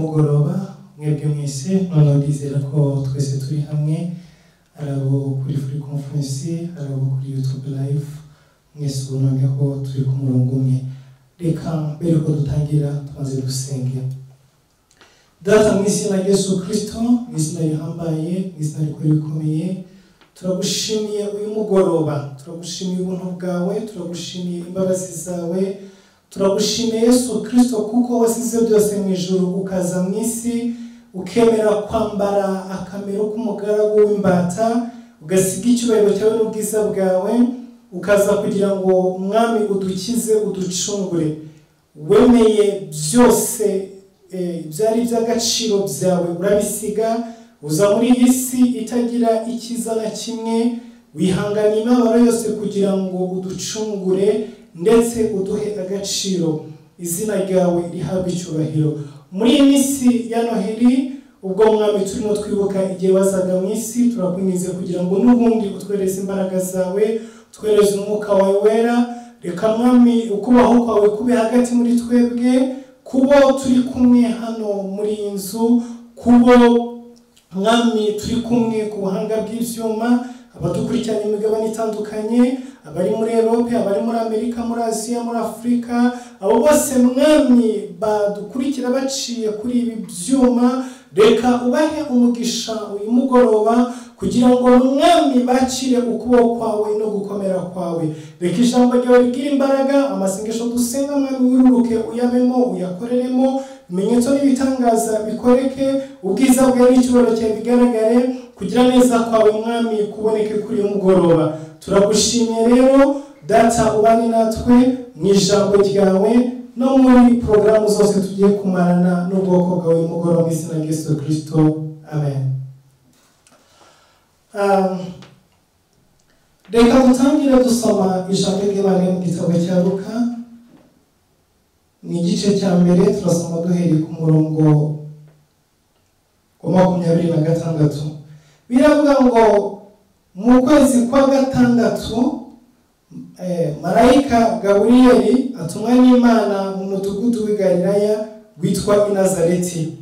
mugoroba mwebwe mwese noneho ndizera ko twese turi hamwe, arabo kuri free conference, arabo kuri YouTube live, mwese ubonaho turi ku murongo umwe. Reka mbere ko dutangira tumaze gusenge. Data mu izina rya Yesu Kristo, mu izina rihambaye, mu izina rikomeye, turagushimiye uyu mugoroba, turagushimiye ubuntu bwawe, turagushimiye imbabazi zawe, turagushimiye Yesu Kristo kuko wasize byose mu ijuru ukaza mu isi, ukemera kwambara akamero k'umugaragu w'imbata, ugasiga icyubahiro cyawe n'ubwiza bwawe, ukaza kugira ngo umwami udukize uducungure. Wemeye byose byari by'agaciro byawe urabisiga, uza muri iyi si itagira ikiza na kimwe, wihangana imibabaro yose kugira ngo uducungure ndetse uduhe agaciro. Izina ryawe rihabwe icyubahiro. Muri iyi minsi ya Noheli, ubwo mwami turimo twibuka igihe wazaga mu isi, turakwinginze kugira ngo n'ubundi utwereze imbaraga zawe, utwereze umwuka wawe wera. Reka mwami ukubaho kwawe kube hagati muri twebwe, kubo turi kumwe hano muri iyi nzu, kubo mwami turi kumwe ku buhanga bw'ibyuma, abadukurikirana imigabane itandukanye, abari muri Europe, abari muri Amerika, muri Aziya, muri Afrika, abo bose mwami badukurikira baciye kuri ibi byuma, reka ubahe umugisha uyu mugoroba kugira ngo mwami bacire ukuboko kwawe no gukomera kwawe. Reka ijambo ryawe rigira imbaraga, amasengesho dusenga mwami wiruruke uyabemo, uyakoreremo, ibimenyetso n'ibitangaza bikoreke, ubwiza bwawe n'icyubahiro cyawe bigaragare, kugira neza kwawe mwami kuboneke kuri uyu mugoroba. Turagushimiye rero data, ubane natwe mu ijambo ryawe no muri porogaramu zose tugiye kumarana n'ubwoko bwawe mugoroba, mu izina rya Yesu Kristo, amen. Reka dutangire dusoma ijambo ry'Imana mu gitabo cya Luka, ni igice cya mbere, turasoma duhereye ku murongo wa 26. Biravuga ngo mu kwezi kwa gatandatu marayika Gaburiyeli atumwa n'Imana mu mudugudu w'i Galilaya witwa i Nazareti,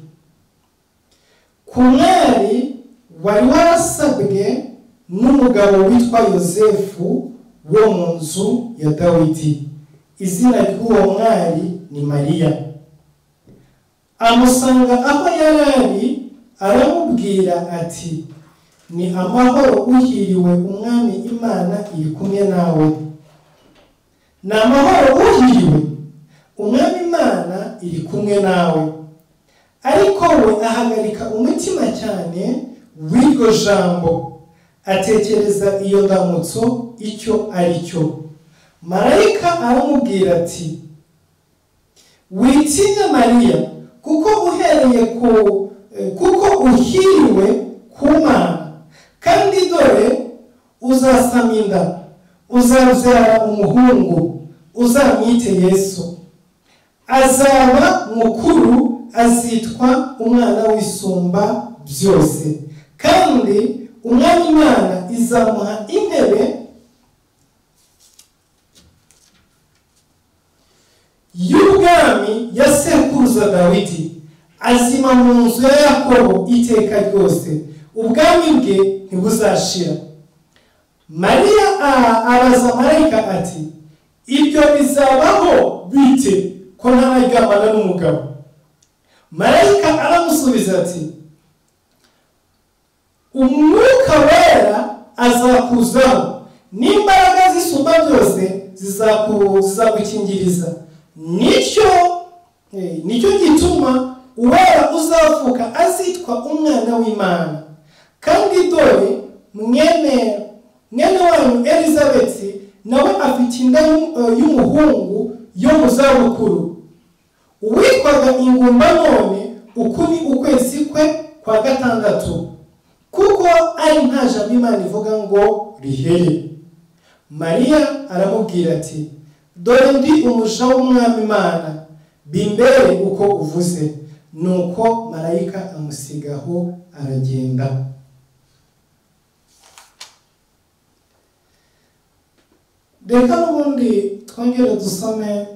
ku mwari wari warasabwe n'umugabo witwa Yosefu wo mu nzu ya Dawidi. Izina ry'uwo mwari ni Mariya. Amusanga aho yari ari, aramubwira ati, ni amahoro uhiriwe, umwami Imana iri kumwe nawe. Ni amahoro uhiriwe, umwami Imana iri kumwe nawe. Ariko we ahagarika umutima cyane w'iryo jambo, atekereza iyo ndamutso icyo ari cyo. Marayika aramubwira ati, witinya Mariya, kuko uhiriwe ku Mana, kandi dore uzasama inda, uzabyara umuhungu, uzamwite Yesu. Azaba mukuru, azitwa umwana w'Isumba byose, kandi umwami Imana izamuha intebe y'ubwami ya sekuruza Dawidi, azima mu nzu ya Yakobo iteka ryose, ubwami bwe ntibuzashira. Mariya abaza marayika ati, ibyo bizabaho bite ko ntararyamana n'umugabo? Marayika aramusubiza ati, umwuka wera azakuzaho, n'imbaraga z'Isumba byose zizagukingiriza. Nicyo gituma uwera uzavuka azitwa umwana w'Imana. Kandi dore mwene wanyu Elizabeti nawe afite inda y'umuhungu yo mu zabukuru, uwitwaga ingumba, none uku ni ukwezi kwe kwa gatandatu, kuko ari nta jambo Imana ivuga ngo rihere. Mariya aramubwira ati, dore ndi umuja w'umwami Imana, bimbere uko uvuze. Nuko marayika amusigaho aragenda. Reka n'ubundi twongere dusome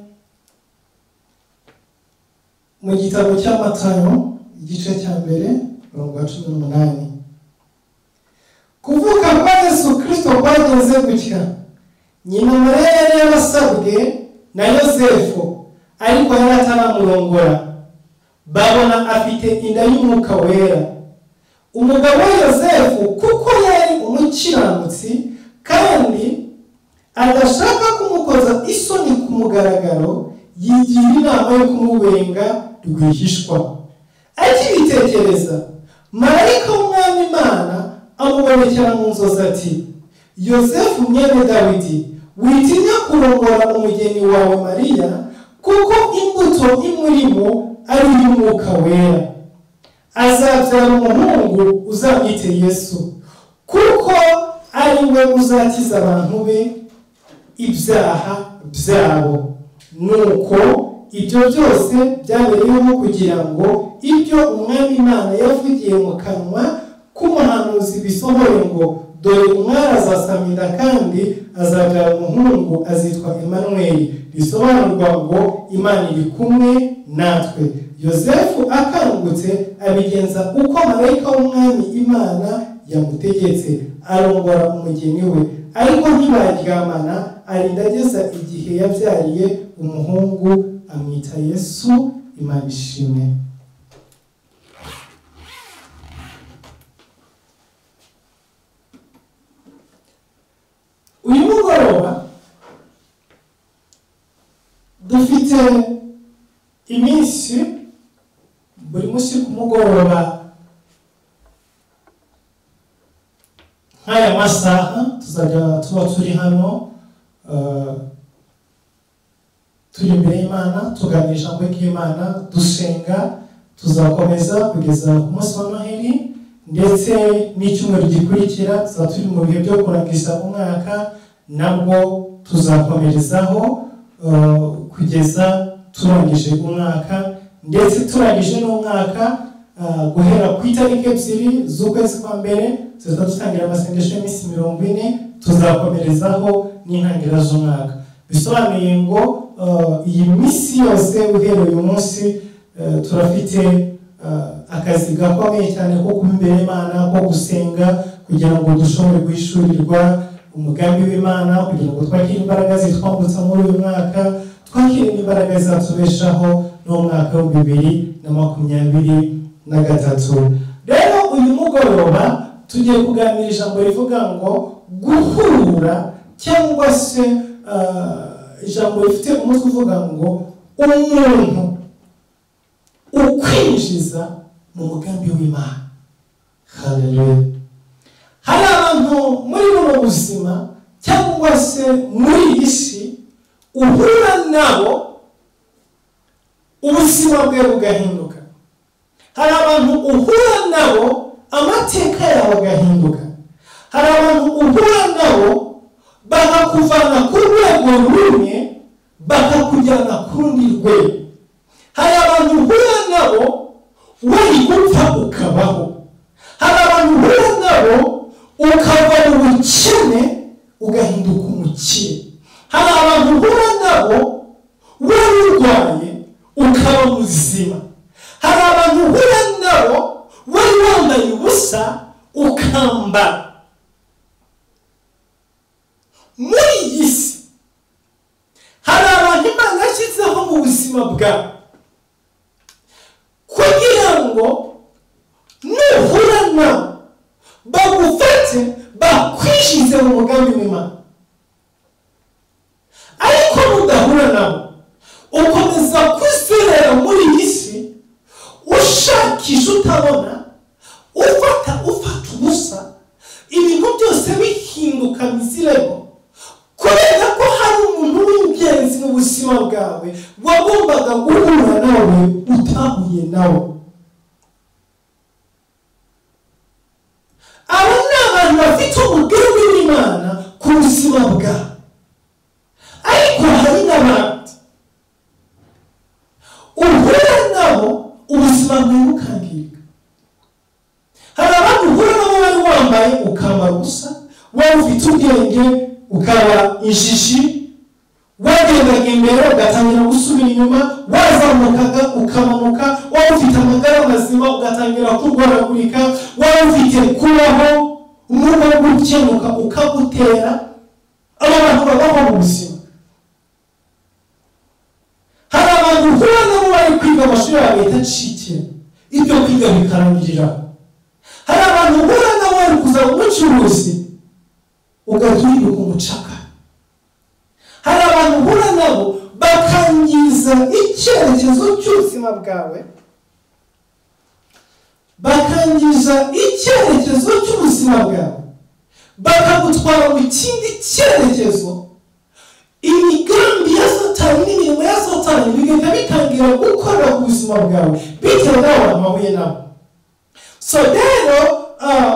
mu gitabo cya Matayo igice cya mbere umurongo wa 18. Kuvuka kwa Yesu Kristo kwagenze gutya: nyina Mariya yari yarasabwe na Yosefu, ariko yari ataramurongora, babona afite inda y'Umwuka Wera. Umugabo wa Yosefu kuko yari umukiranutsi kandi agashaka kumukoza isoni ku mugaragaro, yigira inama yo kumubenga rwihishwa. Akibitekereza, marayika w'Umwami Imana amubonekera mu nzozi ati: Yosefu mwene Dawidi, witinya kurongora umugeni wawe Mariya, kuko imbuto imurimo ari iy'Umwuka Wera. Azabyara umuhungu uzamwite Yesu, kuko ari we uzakiza abantu be ibyaha byabo. Nuko ibyo byose byabereyeho kugira ngo ibyo Umwami Imana yavugiye mu kanwa k'umuhanuzi bisohore ngo: dore umwari azasama inda kandi azabyara umuhungu, azitwa Emanueli, risobanurwa ngo Imana iri kumwe natwe. Yosefu akangutse abigenza uko marayika w'Umwami Imana yamutegetse, arongora umugeni we, ariko ntibaryamana, arinda ageza igihe yabyariye umuhungu, amwita Yesu. Imana ishimwe. Uyu mugoroba dufite iminsi, buri munsi ku mugoroba nk'aya masaha tuzajya tuba turi hano, turi imbere y'Imana tuganira ijambo ry'Imana, dusenga. Tuzakomeza kugeza ku munsi wa Noheli, ndetse n'icyumweru gikurikira tuzaba turi mu bihe byo kurangiza umwaka, nabwo tuzakomerezaho kugeza turangije umwaka. Ndetse turangije n'umwaka guhera ku itariki 2 z'ukwezi kwa mbere tuzaba dutangira amasengesho y'iminsi 40, tuzakomerezaho n'intangiriro z'umwaka. Bisobanuye ngo iyi minsi yose uhereye uyu munsi turafite akazi gakomeye cyane ko kuba imbere y'Imana, ko gusenga kugira ngo dushobore guhishurirwa umugambi w'Imana, kugira ngo twakire imbaraga zitwambutsa muri uyu mwaka, twakire imbaraga zatubeshaho no mwaka wa 2023. Rero uyu mugoroba tugiye kuganira ijambo rivuga ngo guhura, cyangwa se ijambo rifite umutwe uvuga ngo umuntu ukwinjiza mu mugambi w'Imana. Haleluya. Hari abantu muri buno buzima cyangwa se muri iyi si uhura nabo ubuzima bwe bugahinduka. Hari abantu uhura nabo amateka yawe agahinduka. Hari abantu uhura nabo bakakuvana ku rwego rumwe bakakujyana ku rundi rwego. Hari abantu uhura nabo wari gupfa ukabaho. Hari abantu uhura nabo ukava mu bukene ugahinduka umukire. Hari abantu uhura nabo wari urwaye ukaba muzima. Hari abantu uhura nabo wari wambaye ubusa ukambara. Muri iyi si hari abantu Imana yashyizeho mu buzima bwawe kugira ngo nuhura nabo bagufate bakwishize mu mugambi w'Imana. Ariko nudahura nabo ukomeza kwizerera muri iyi si, ushakisha utabona, ufata ubusa, ibintu byose bihinduka mizirego, kubera ko hari umuntu w'ingenzi mu buzima bwawe wagombaga guhura nawe utahuye nawe. Aba ni abantu bafite umugambi w'Imana ku buzima bwawe. Ariko hari n'abandi uhura nabo ubuzima bwawe bukangirika. Hari abandi uhura nabo wari wambaye ukambara ubusa, wari ufite ubwenge ukaba injiji, wagendaga ukajya imbere ugatangira gusubira inyuma, wazamukaga ukamanuka, waba ufite amagara mazima ugatangira kurwaragurika, waba ufite kubaho umwuka wo gukemuka ukagutera. Aba bantu babaho mu buzima. Hari abantu uhura nabo bari kwiga amashuri yabo yitacikira, ibyo kwiga bikarangirira. Hari abantu uhura nabo bari kuza mu bucuruzi ugahita umucaka. Hari abantu uhura nabo bakangiza icyerekezo cy'ubuzima bwawe, bakagutwara mu kindi cyerekezo. Imigambi ya Satani n'imirimo ya Satani bigenda bitangira gukora ku buzima bwawe bitewe n'abantu bahuye nabo. So rero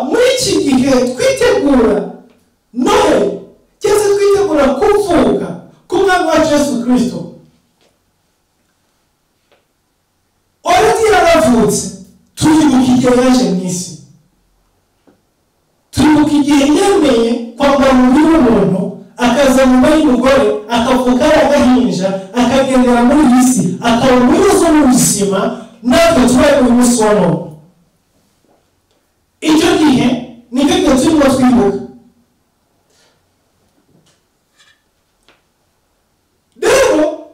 muri iki gihe twitegura Noheli, cyangwa twitegura kuvuka k'Umwami wacu Yesu Kristo, already yaravutse. Turibuka igihe yaje mu isi, turibuka igihe yemeye kwambara umubiri w'umuntu, akaza mu mbaye y'umugore, akavuka ari agahinja, akagendera muri iyi si, akaba umuyobozi w'ubuzima, natwe tubaye uyu munsi wa none. Icyo gihe nicyo gihe turimo twibuka. Rero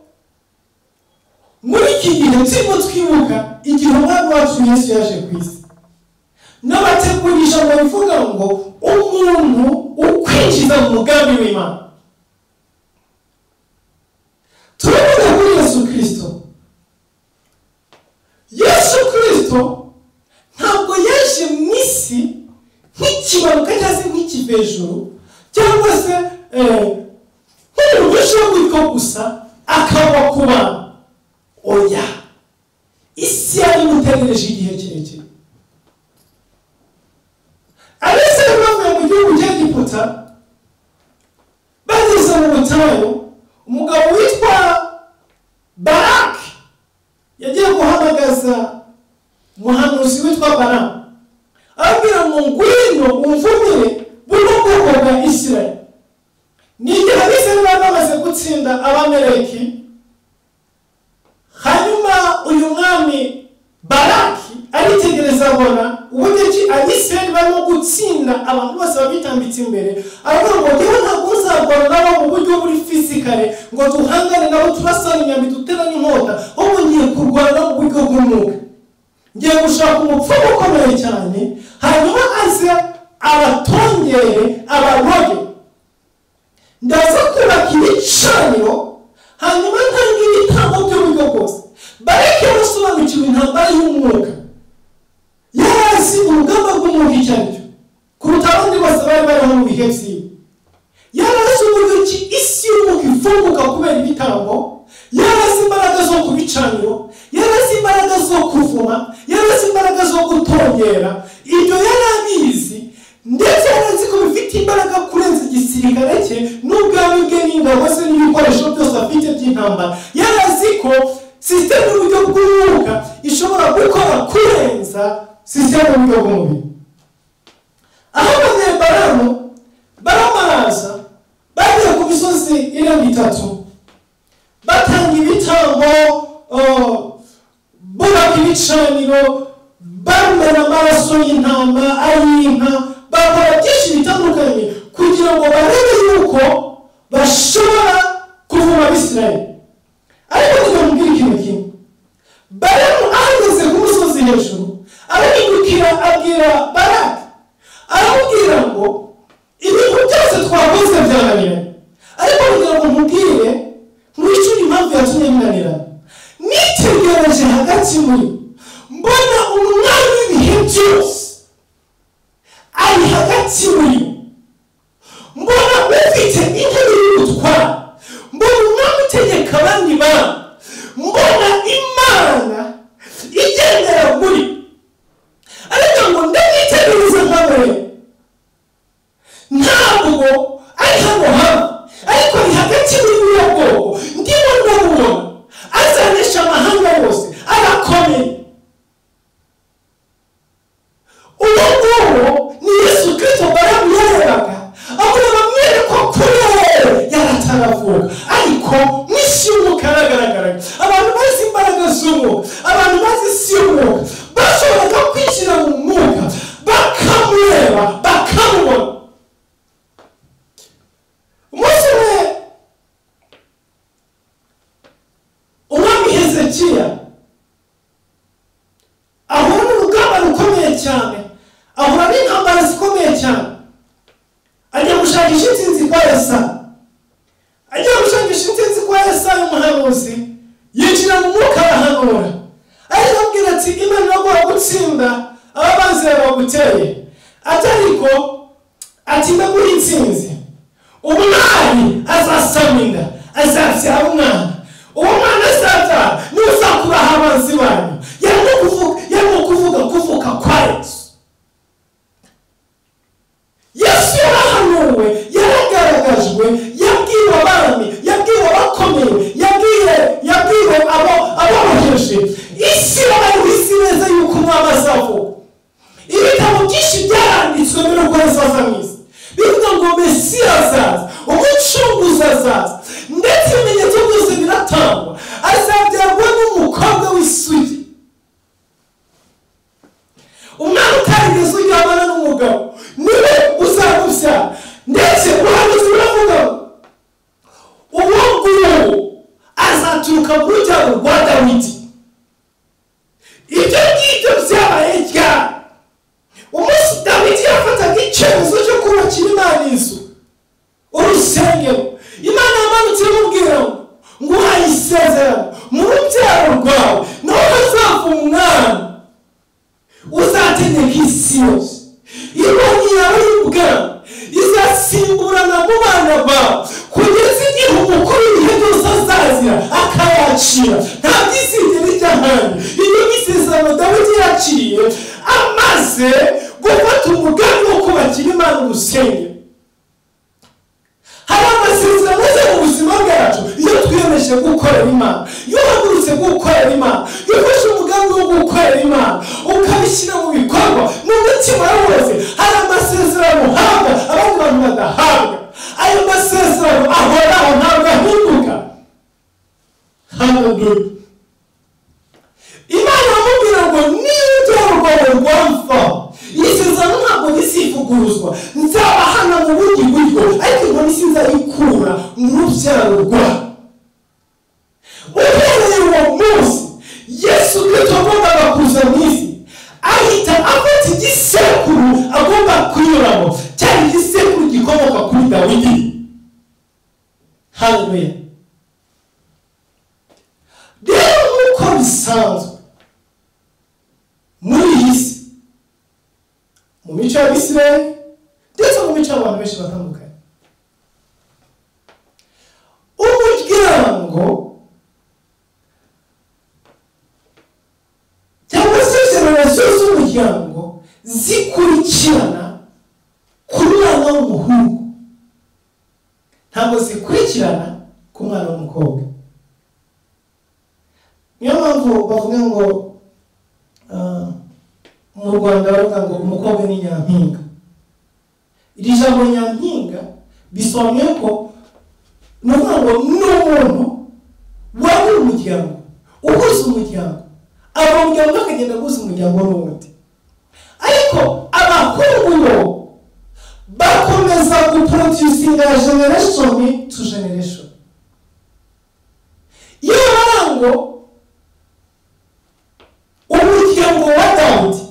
muri iki gihe turimo twibuka igihe Umwami wacu Yesu yaje ku isi, n'abategurisha ngo bivuga ngo umuntu ukwinjiza mu mugambi w'Imana. Turabona kuri Yesu Kristo. Yesu Kristo ntabwo yaje mu isi nk'ikimanuka cyangwa se nk'ikivejuru, cyangwa se nk'umuntu ushobora kwitwa gusa akaba ku bantu. Oya, isi yari imutegereje igihe kirekire. Abisirayeli bavuye mu gihugu cy'Egiputa, bageze mu butayu, umugabo witwa Baraki yagiye guhamagaza umuhanuzi witwa Balamu, ababwira ngo ngwino umvumire buno bwoko bwa Isirayeli. Ni igihe Abisirayeli bari bamaze gutsinda Abamaleki. Hanyuma uyu mwami Baraki aritegereza abona uburyo ki Abisirayeli barimo gutsinda abantu bose babitambitse imbere, aravuga ngo ngewe ntabwo nzarwana nabo mu buryo buri fisikale ngo duhangane nabo turasana imyambi dutera n'inkota, ahubwo ngiye kurwana mu buryo bw'umwuka. Ngiye gushaka umupfumu ukomeye cyane, hanyuma aze abatongere abaroge. Ndaza kubaka ibicaniro, hanyuma ntange ibitambo by'uburyo bwose. Bareke basobanukiwe intambara y'umwuka, yarazi urugamba rw'umwuka icyo ari cyo kuruta abandi bose bari bariho mu bihe byiwe. Yarazi uburyo ki isi y'umwuka ifunguka kubera ibitambo, yarazi imbaraga zo kubicaniro, yarazi imbaraga zo kuvuma, yarazi imbaraga zo gutongera. Ibyo yarabizi, ndetse yarazi ko bifite imbaraga kurenza igisirikare cye n'ubwami bwe n'ingabo ze n'ibikoresho byose afite by'intambara. Yarazi ko sisiteme y'uburyo bw'umwuka ishobora gukora kurenza sisiteme y'uburyo bw'umubiri. Aho Balamu araza, bagiye ku misozi irenga 3, batanga ibitambo, bubaka ibicaniro, bamena amaraso y'intama, ay'inka, bakora byinshi bitandukanye kugira ngo barebe yuko bashobora kuvuma Abisirayeli. Ariko ndamubwira ikintu kimwe. Balamu ahagaze ku musozi hejuru, arahindukira abwira Baraki, aramubwira ngo ibintu byose twakoze byananiranye, ariko kugira ngo mubwire mwicure impamvu yatumye binanirana. Nitegereje hagati muri mbona umwami w'ibihe byose ari hagati muri, mbona ufite intebe y'ubutware, mbona umwami utegeka abandi bantu, mbona Imana igendera muri. Ariko ngo ndamwitegereza nkawe, ntabwo ari hano hamwe, ariko ari hagati muri buriya bwoko. Ndimo ndamubona azanesha amahanga yose, arakomeye. cyane, ahura n'intambara zikomeye cyane, ajya gushakisha intsinzi kwa Yesayi. Ajya gushakisha intsinzi kwa Yesayi umuhanuzi, yinjira mu mwuka arahanura, arababwira ati Imana iragomba gutsinda ababanzi baguteye, atariko ati ndaguha intsinzi. Umwari azasama inda, azabyara umwana, uwo mwana azabyara niwe uzakuraho abanzi banyu. Yarimo kuvuga kwa Yesu. Yesu yarahanuwe, yaragaragajwe, yabwiwe abami, yabwiwe abakomeye, yabwiwe aboroheje. Isi isi neza yuko umwami azavuka. Ibitabo byinshi byaranditswe mbere yuko Yesu aza mu isi, bivuga ngo Mesiya azaza, umucunguzi azaza, ndetse ibimenyetso byose biratangwa. Azabyarwa n'umukobwa w'isugi. Umwana utarigeze ujyamana n'umugabo niwe uzamubyara. Ndetse ubuhanuzi buravuga uwo nguwo azaturuka mu rubyaro rwa Dawidi. Ibyo ngibyo byabaye ryari? Umunsi Dawidi yafataga icyemezo cyo kubakira Imana inzu, urusengero. Imana yamanutse imubwira ngo nguhaye isezerano, mu rubyaro rwawe niho hazava umwana uzategeka isi yose. Inkoni yawe y'ubwami izasimburana mu bana bawe kugeza igihe umukuru w'ibihe byose azazira akayacira. Nta byizigera ijya ahandi. Iyo isezerano Dawidi yaciriye amaze gufata umugambi wo kubakira Imana urusengero. Hari amasezerano aza mu buzima bwacu iyo twiyemeje gukorera Imana, iyo uhagurutse gukorera Imana, iyo ufashe umugambi wo gukorera Imana ukabishyira mu bikorwa mu mutima wose. Hari amasezerano uhabwa abandi bantu badahabwa. Ayo masezerano ahoraho ntabwo ahinduka. Haleluya. Imana amubwira ngo niba urubyaro rwawe rwapfa, isezerano ntabwo risivuguruzwa, nzabahana mu bundi buryo, ariko inkoni sinzayikura mu rubyaro rwawe. Uhereye uwo munsi Yesu Kristo agombaga kuza mu isi, ahita afata igisekuru agomba kunyuramo, cyari igisekuru gikomoka kuri Dawidi. Haleluya. Rero nk'uko bisanzwe muri iyi si, mu mico y'Abisirayeli ndetse mu mico y'abantu benshi batandukanye, umuryango cyangwa se generasiyo z'umuryango zikurikirana ku mwana w'umuhungu, ntabwo zikurikirana ku mwana w'umukobwa. Niyo mpamvu bavuga ngo mu Rwanda baravuga ngo umukobwa ni nyampinga. Iri jambo nyampinga bisobanuye ko nuvuga ngo n'umuntu wari umuryango uhuza umuryango, abo muryango bakagenda guhuza umuryango n'uwundi. Ariko abahungu bo bakomeza guproducinga generation to generation. Iyo barango umuryango wa Dawidi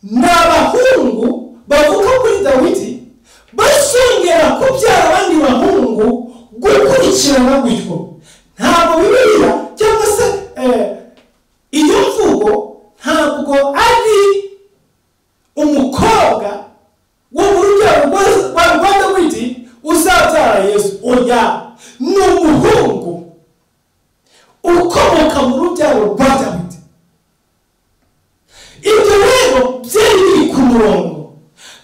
ni abahungu bavuka kuri Dawidi basongera kubyara abandi bahungu gukurikirana gutyo. Ntabwo Bibiliya cyangwa se iyo mvugo ntabwo ari umukobwa wo mu rubyaro rwa Dawidi uzabyara Yesu. Oya, ni umuhungu ukomoka mu rubyaro rwa Dawidi. Ibyo rero byari biri ku murongo,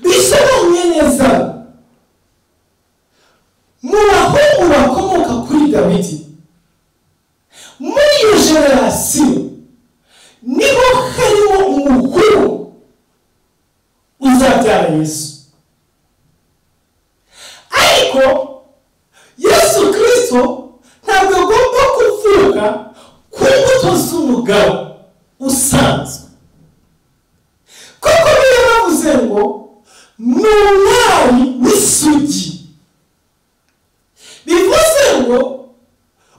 bisobanuye neza mu bahungu bakomoka kuri Dawidi. Muri iyo generasiyo niho harimo umukuru uzabyara Yesu. Ariko Yesu Kristo ntabwo agomba kuvuga ku mbuto z'umugabo usanzwe, kuko biba bavuze ngo ni umwari w'isugi. Bivuze ngo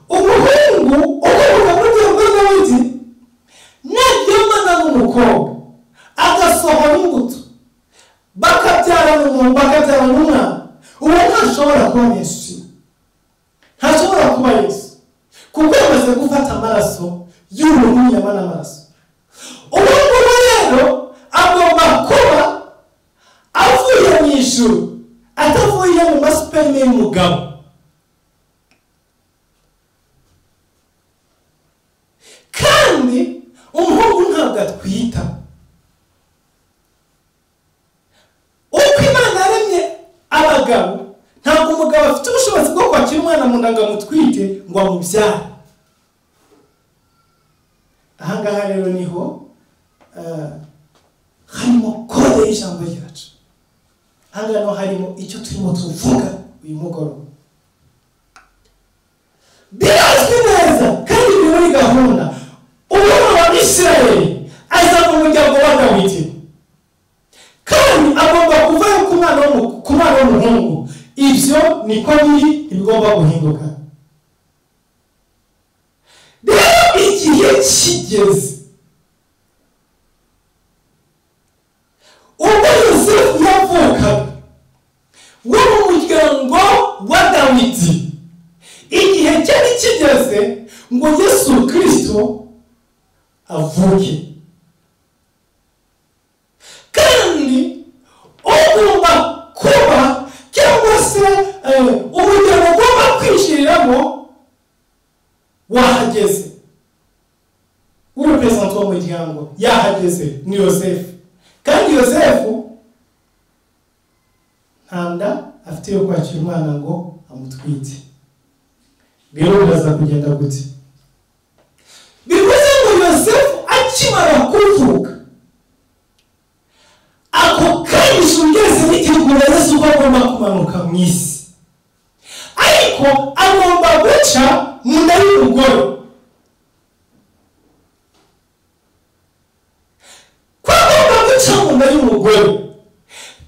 umuhungu ukomoka muri Dawidi naryamana n'umukobwa bakabyara umuntu bakabyara n'umwana uwo ntashobora kuba Yesu, ntashobora kuba Yesu kuko yamaze gufata amaraso y'umuntu n'inyama n'amaraso. Uwo nguwo rero agomba kuba avuye mu ijuru, atavuye mu masuperime y'umugabo. Kandi umuhungu ntabwo atwita. Uko Imana yaremye abagabo, ntabwo umugabo afite ubushobozi bwo kwakira umwana mu nda ngo amutwite ngo amubyare. Ahangaha rero niho harimo kode y'ijambo ryacu. Ahangaha harimo icyo turimo tuvuga uyu mugoroba. Birazwi neza kandi biri muri gahunda. Umwana wa Isirayeli aza mu muryango wa Dawidi, kandi agomba kuvayo ku mwana w'umuhungu. Ibyo niko biri, ntibigomba guhinduka. Rero igihe kigeze ubwo Yosefu yavukaga wo mu muryango wa Dawidi, igihe cyari kigeze ngo Yesu Kristo avuke. Kandi ugomba kuba cyangwa se umuryango ugomba kwinjiriramo wahageze. Urepresenta uwo muryango yahageze ni Yosefu. Kandi Yosefu ntanda afite yo kwakira umwana ngo amutwite. Rero biraza kugenda gute? Bivuze ngo Yosefu akimara kuvuka, ako kanya ugeze n'igihugu Yesu ko agomba kumanuka mu isi, ariko agomba guca mu nda y'umugore. Ko agomba guca mu nda y'umugore,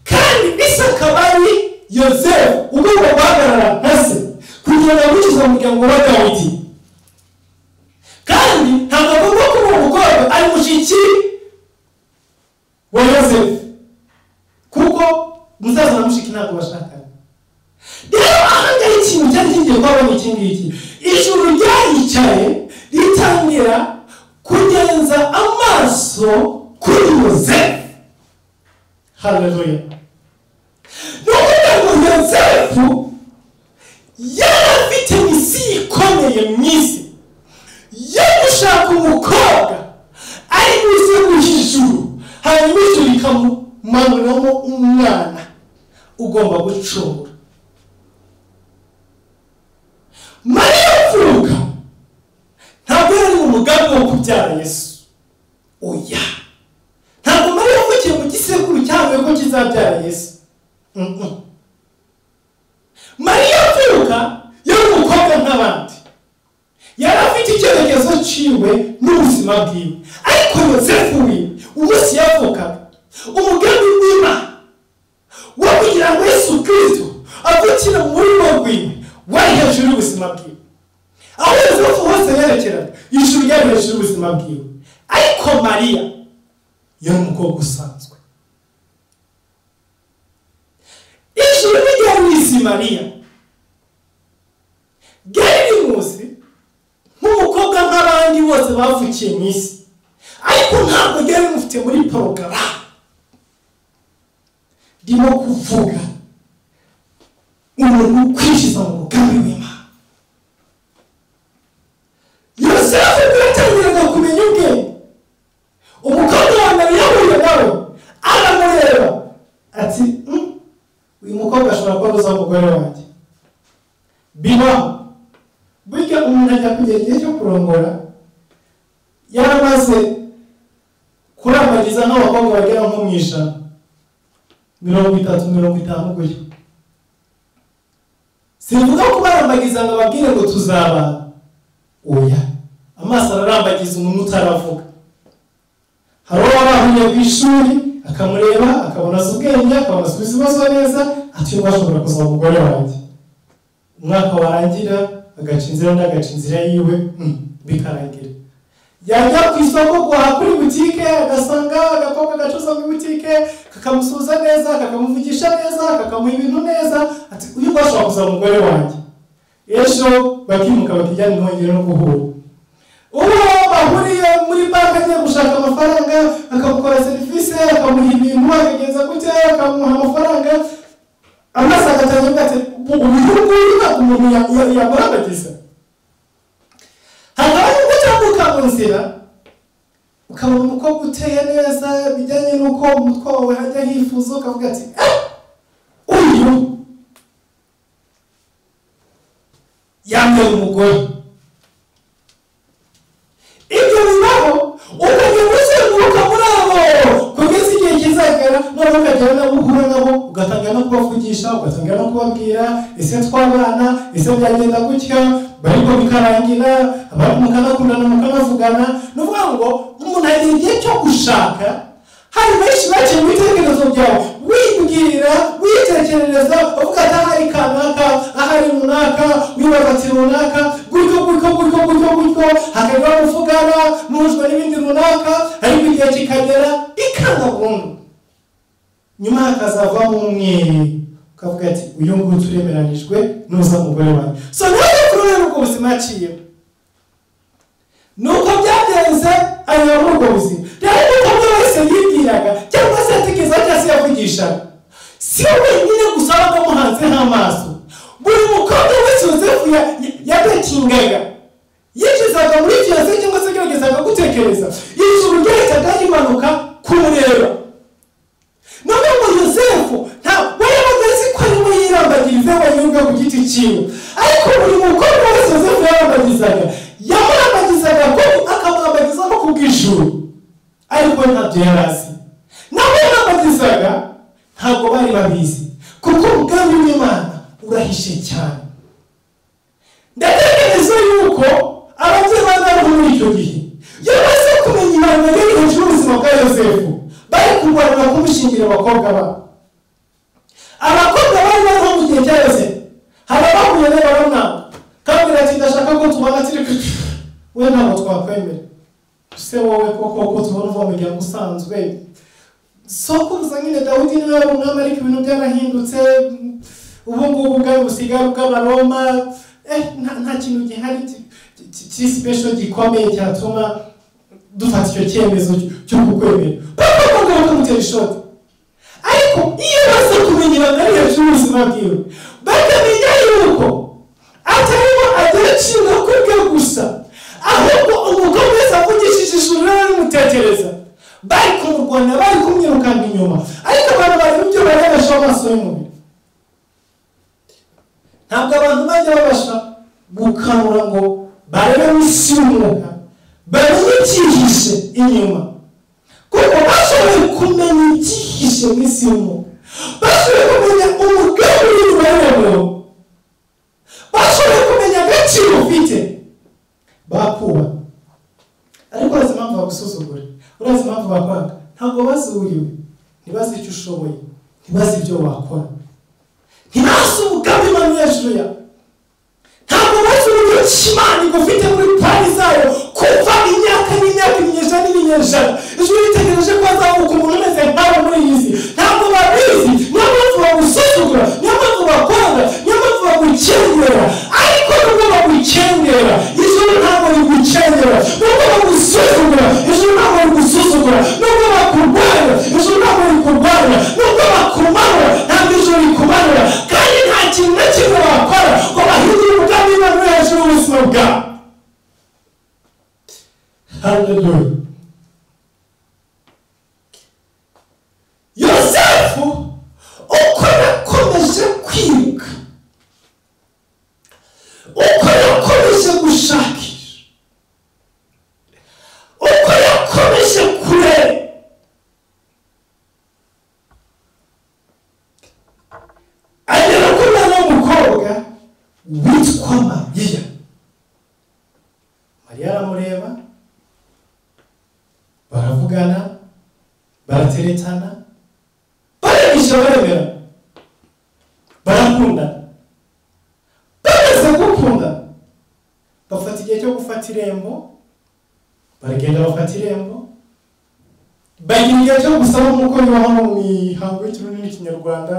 kandi bisa akaba ari Yosefu ugomba guhagarara nka se kugira ngo agukize umuryango wa Dawidi. Kandi ntabwo agomba kuba umugore ari mushiki wa Yosefu, kuko musaza na mushiki ntabwo bashakana. Rero ahangaha ikintu cyari kigiye kuba iki ngiki, ijuru ryayicaye ritangira kugenza amaso kuri Yosefu. Haleluya. N'ukuvuga ngo Yosefu yari afite misiyo ikomeye mu isi yo gushaka umukobwa ari buze mu ijuru, hanyuma ijuru rikamumanuramo umwana ugomba gucungura. Mariya avuka ntabwo yari mu mugambi wo kubyara Yesu. Oya, ntabwo Mariya avukiye mu gisekuru cyavuye ko kizabyara Yesu. Mariya avuka yari umukobwa nk'abandi, yari afite icyerekezo ciwe n'ubuzima bwiwe. Ariko Yosefu we umunsi yavukaga, umugambi w'Imana wo kugira ngo Yesu Kristo avukire muri rwiwe wari hejuru y'ubuzima bwiwe. Aho Yosefu hose yerekeraga, ijuru ryari hejuru y'ubuzima bwiwe. Ariko Mariya yari umukobwa usanzwe. Ijuru ryari mwisi Mariya ryari rimuzi nk'umukobwa nk'abandi bose bavukiye mu isi, ariko ntabwo ryari mufite muri porogaramu. Ndimo kuvuga umuntu kwinjiza mu mugambi w'Imana. Yosefu yatangira kumenya ubwenge. Umukobwa wa Mariya yahuye nawe aramureba ati uyu mukobwa ashobora kuba aruza umugore wanjye. Bibaho. Burya umuntu ajya kugera igihe cyo kurongora yaramaze kurambagiza n'abakobwa bagera nko mu 30-50 gutyo. Sivuga ko barambagiza ngo babwire ngo tuzabana. Oya, amaso ararambagiza umuntu utaravuga. Hari abahuye ku ishuri akamureba akabona ubwenge akabona ibibazo neza, ati washobora kuzaba umugore wanjye. Umwaka warangira agaca inzira n'agaca inzira yiwe bikarangira. Yajya ku isoko kwa kuri butike agasanga agakobwa gacuza mu butike kakamusuza neza kakamuvugisha neza kakamuha ibintu neza ati uyu bashobora kuza umugore wanjye ejo bakimuka bakijyana ntongere no guhura uwo bahuriye muri banki agiye gushaka amafaranga akabukora serivisi akamuha ibintu akagenza gutya akamuha amafaranga amaze agatangira ati ubu ngubu umuntu yamurambagiza hakaba n'ugutambuka mu nzira ukabona umukobwa uteye neza bijyanye n'uko umutwe wawe hajya hifuza ukavuga ati uyu yambaye umugore ibyo bibaho ukajya uzenguruka muri abo kugeza igihe kizagera noneho ukagera nabo uhura nabo ugatangira no kubavugisha ugatangira no kubabwira ese twabana ese byagenda gutya bariko bikarangira abantu mukanakundana mukanavugana ni ukuvuga ngo umuntu hari igihe cyo gushaka hari benshi baciye mu bitekerezo byawe wibwira witekerereza uvuga ati ahari kanaka ahari runaka wibaza ati runaka gutyo hakagira muvugana muhujwe n'ibindi runaka ariko igihe kikagera ikanga burundu nyuma hakazavamo umwe ukavuga ati uyu nguyu turemeranijwe nuza umugore wanjye so nawe kurore n'ubwo buzima yaciyemo nuko byagenze anyura muri ubwo buzima rero umukobwa wese yibwiraga cyangwa se yatekereza cyangwa se yavugishaga si we wenyine gusa wabaga muhanzeho amaso buri mukobwa wese Yosefu yatekingaga yinjizaga muri fiyanse cyangwa se ageragezaga gutekereza ijuru ryahitaga rimanuka kumureba none ngo Yosefu we yabaga azi ko arimo yirambagiriza wenyine ku giti cyiwe ariko buri mukobwa wese Yosefu yarambagizaga yamurambagizaga ko akamurambagiza no ku bw'ijuru ariko ntabyo yari azi nabo yarambagizaga ntabwo bari babizi kuko umugambi w'Imana urahishe cyane ndatekereza yuko ababyeyi bari muri icyo gihe yamaze kumenya ibanga riri hejuru y'ubuzima bwa Yosefu bari kurwanira kumushingira abakobwa babo abakobwa bari bariho mu gihe cya Yosefu hari abahuye n'abaramwanga kabwira ati ndashaka ko tubana turi we ntabwo twakwemera se wowe koko tubona uva mu muryango usanzwe sokuruza nyine Dawidi niwe wari umwami ariko ibintu byarahindutse ubu ngubu bwari busigara bw'abaroma nta kintu gihari kiri special gikomeye cyatuma dufata icyo cyemezo cyo kukwemera bakobwa bakamutera ishoti ariko iyo baza kumenya ibanga riri hejuru y'ubuzima bwiwe bakamenya yuko atarimo agaciro kubwe gusa ahubwo umukobwa wese avugishije ijuru rero rimutekereza bari kumurwanya bari kumwirukana inyuma ariko abantu bari ibyo barebesha amaso y'umubiri ntabwo abantu bajya babasha gukangura ngo barebe n'isi y'umwuka bamenye icyihishe inyuma kuko bashoboye kumenya icyihishe n'isi y'umwuka bashoboye kumenya umugambi w'Imana bashoboye kumenya agaciro ufite bakuba ariko urazi impamvu bagusuzugura urazi impamvu bakwanga ntabwo bazi uriwe ntibazi icyo ushoboye ntibazi ibyo wakora ntibazi umugambi Imana hejuru yawe ntabwo bazi uburyo Imana igufite muri plani zayo kuva imyaka n'imyaka ibinyejana n'ibinyejana ijuru ritegereje ko hazavuka umuntu umeze nkawe muri iyi si ntabwo babizi niyo mpamvu bagusuzugura niyo mpamvu bakwanga niyo mpamvu bagukengera ariko nubwo bagukengera ijuru ntabwo rigukengera nubwo bagusuzugura ijuru ntabwo rigusuzugura nubwo bakurwanya ijuru ntabwo rikurwanya nubwo bakumanura ntabwo ijuru rikumanura kandi nta kintu na kimwe wakora ngo bahindure umugambi w'Imana uri hejuru y'ubuzima bwawe. Hallelujah. Yosefu uko yakomeje kwiruka uko yakomeje gushakisha uko yakomeje kureba agera ku mwana w'umukobwa witwa Mariya. Mariya aramureba baravugana barateretana baremisha baremera barakundana bamaze gukundana bafata igihe cyo gufata irembo baragenda bafata irembo bagira igihe cyo gusaba nk'uko bibaho mu mihango y'ikirundi n'ikinyarwanda.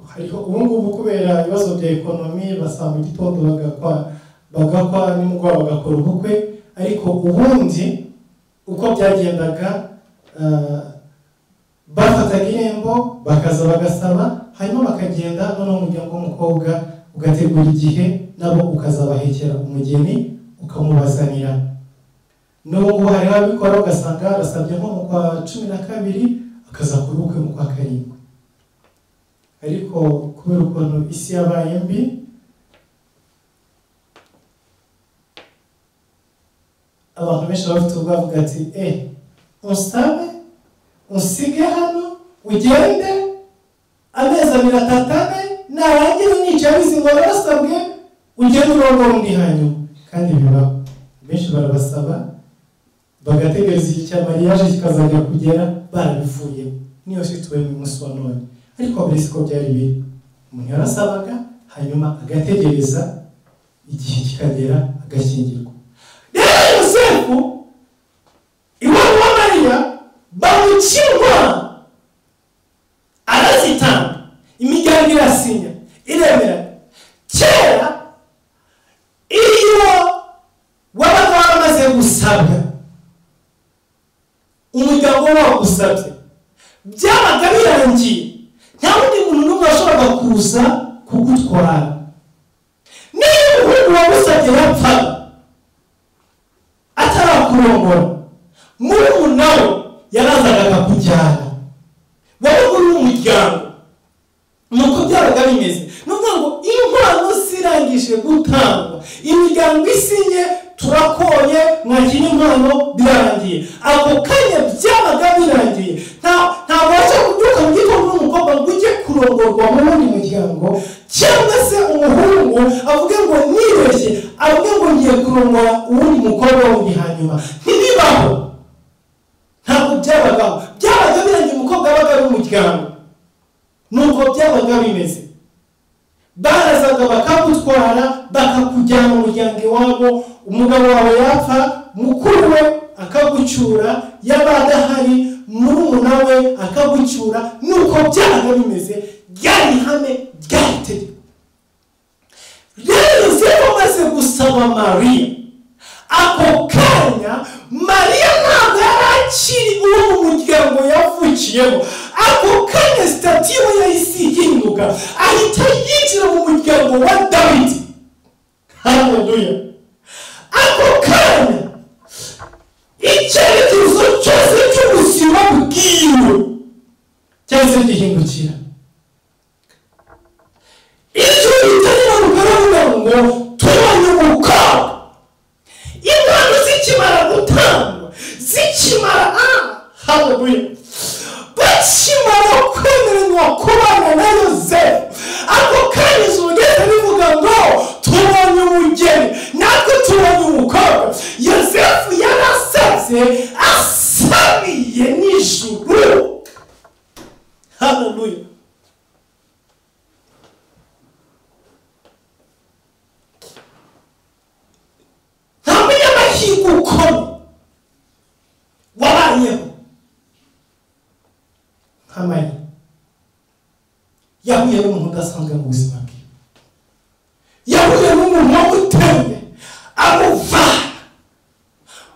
Hariho ubungubu kubera ibibazo bya ekonomi basaba mu gitondo bagakwa nimugoroba bagakora ubukwe, ariko ubundi uko byagendaga bafataga irembo bakaza bagasaba, hanyuma bakagenda, noneho umuryango w'umukobwa ugategura igihe nabo ukazabahekera umugeni ukamubazanira. N'ubu hariho abikora ugasanga arasabye nko mu kwa 12 akazakora ubukwe mu kwa 7. Ariko kubera ukuntu isi yabaye mbi, abantu benshi bafite ubwavuga ati unsabe unsige hano ugende amezi 3 narangiza nicara izi ngo barasabwe ugende urongora undi hanyuma. Kandi bibaho benshi barabasaba bagategereza igihe cya mariage kikazajya kugera barabivuye. Niyo se tuwe mu munsi wa none, ariko buri siko byari biri. Umuntu yarasabaga hanyuma agategereza igihe kikagera agashyingirwa. Rero Yosefu iwabo wa Mariya bamucirwa arazitanga, imiryango irasinya iremera. Kera iyo wabaga wamaze gusabwa umuryango wagusabye byabaga birangiye, nta wundi muntu n'umwe washoboraga kuza kugutwara. Niba umuhungu wagusabye yapfaga atarakurongora, murumuna we yarazaga akakujyana, wowe uri umuryango. Nuko byabaga bimeze. Nukuvuga ngo inkwano zirangije gutangwa, imiryango isinye turakoye mwakinya inkwano birarangiye, ako kanya byabaga birangiye. Ntabwo waje kubyuka mu gitondo n'umukobwa ngo ujye kurongorwa mu wundi muryango, cyangwa se umuhungu avuge ngo nibeshye avuge ngo ngiye kurongora uwundi mukobwa wundi hanyuma. Ntibibaho, ntabwo byabagaho. Byabaga birangiye, umukobwa abaga ari umuryango. Nuko byabaga bimeze. Barazaga bakagutwara bakakujyana mu muryango iwabo. Umugabo wawe yapfa, mukuru we akagucyura, yabadahari murumuna we akagucyura. Nuko byabaga bimeze, ryari ihame ryari itegeko. Rero Yosefu amaze gusaba Mariya, ako kanya Mariya ntabwo yarakiri uwo mu muryango yavukiyemo. Ako kanya sitati we yahise ihinduka, ahita yinjira mu muryango wa Dawidi. Haleluya. Ako kanya icyerekezo cyose cy'ubuzima bwiwe cyahise gihindukira. Icyo bitangira kugaragara ngo tubanye umukobwa, inkwano zikimara gutangwa, zikimara haleluya, bakimara kwemeranywa kubana na Yosefu, ako kanya ijuru ryahise rivuga ngo tubonye umugeni, natwe tubonye umukobwa. Yosefu yarasabye asabiye n'ijuru. Haleluya. Ukome wabayeho nk'amari, yahuye n'umuntu udasanzwe mu buzima bwe, yahuye n'umuntu wamuteye amuvana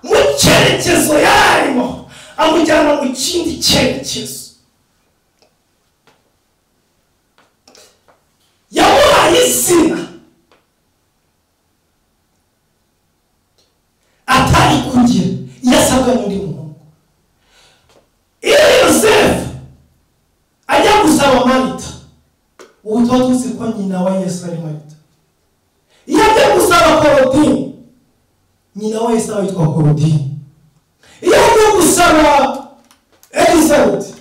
mu cyerekezo yarimo amujyana mu kindi cyerekezo. Yamuhaye izina atari kugira, yasabwa n'undi muhungu. Iyo Yosefu ajya gusaba Marita, ubu tuba tuzi ko nyina wa Yesu ari Marita. Iyo ajya gusaba Korodini, nyina wa Yesu yitwa Korodini. Iyo ajya gusaba Elizabeti,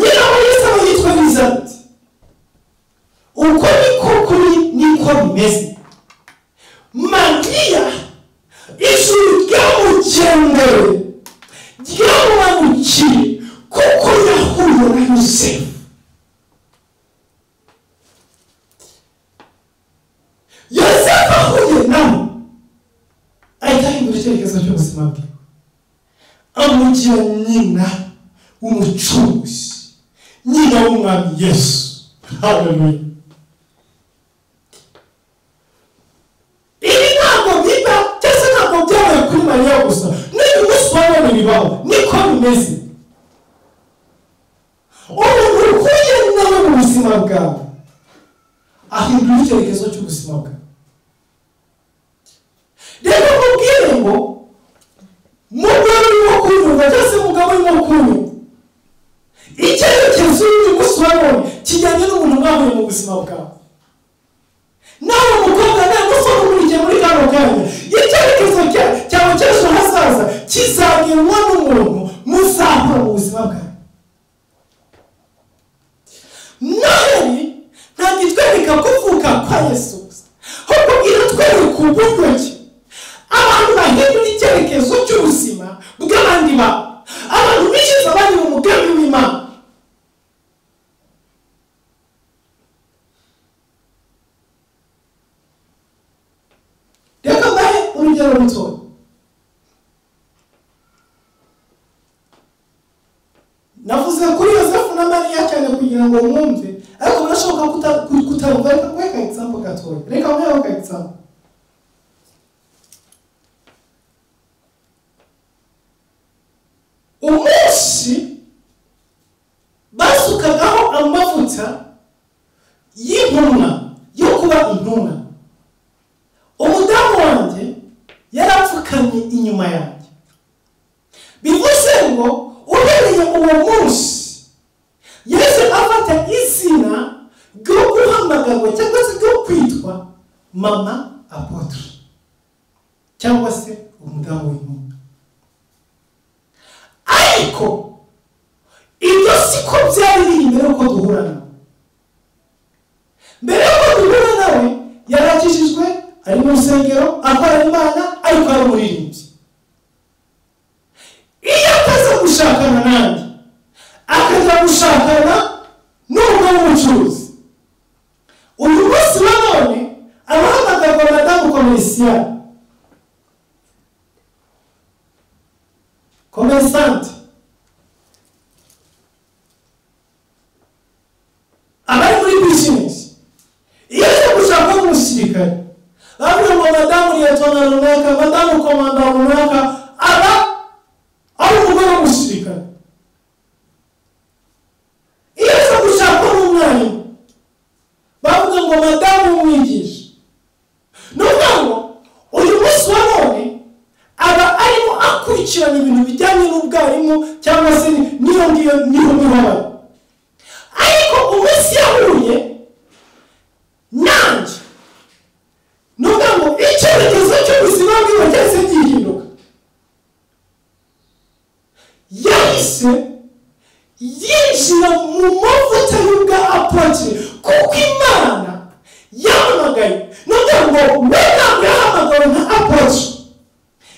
nyina wa Yesu yitwa Elizabeti. Uko niko kuri niko bimeze. Mariya ijuru ryamugendeye, ryamumanukiye kuko yahuye na Yosefu. Yosefu ahuye nawe ahita ahindura icyerekezo cy'ubuzima bwe. amugira nyina w'umucunguzi, nyina w'umwami Yesu. Haleluya. Ibi ntabwo biba cyangwa ntabwo byabaye kuri Mariya gusa, n'uyu munsi wa none bibaho, niko bimeze. Umuntu uhuye nawe mu buzima bwawe ahindura icyerekezo cy'ubuzima bwawe. Rero mubwire ngo mugabo urimo kunyumva cyangwa se mugabo urimo kunyumva, icyerekezo uyu munsi wa none kijyanye n'umuntu mwahuye mu buzima bwawe. Nawe mukobwa nawe musore umurikiye muri kano kanya, icyerekezo cyawe cy'ejo hazaza kizagenwa n'umuntu muzahura mu buzima bwawe. Nani ntabwo itwereka kuvuka kwa Yesu gusa, ahubwo iratwereka uburyo ki abantu bahindura icyerekezo cy'ubuzima bw'abandi babo, abantu bishize abandi mu mugambi w'Imana. Reka mbahe urugero rutoya. Navuze kuri Yosefu na Mariya cyane kugira ngo mwumve, ariko birashoboka kutarumva. Reka example gatoya, reka mbahe example. Umunsi basukagaho amavuta y'intumwa yo kuba intumwa, umudamu wanjye yarapfukamye inyuma yanjye. Bivuze ngo uhereye uwo munsi Yesu afata izina ryo guhamagarwa cyangwa se ryo kwitwa mama apotre cyangwa se umudamu w'intumwa. Ariko ibyo siko byari biri mbere yuko duhura nawe. Mbere yuko duhura nawe yarakijijwe, ari mu rusengero akora Imana, ariko ari umuririmbyi. Iyo akaza gushakana nanjye akaza gushakana n'umugabo w'umucuruzi, uyu munsi wa none abahamagarwa madamu komerisante, abari muri bizinesi. Iyo aje gushaka umusirikare bavuga ngo madamu liyetona runaka, madamu komanda runaka, aba ari umugore w'umusirikare. Iyo aje gushaka umwarimu bavuga ngo madamu w'umwigisha. Nuvuga ngo uyu munsi wa none aba arimo akurikirana ibintu bijyanye n'ubwarimu cyangwa se niyo mibabaro. Ariko umunsi yahuye nanjye, nuvuga ngo icyerekezo cy'ubuzima bwiwe cyose gihinduka. Yahise yinjira mu mavuta y'ubwa apotre, kuko Imana yahamagaye. Nuvuga ngo we ntabwo yahamagawe nka apotre,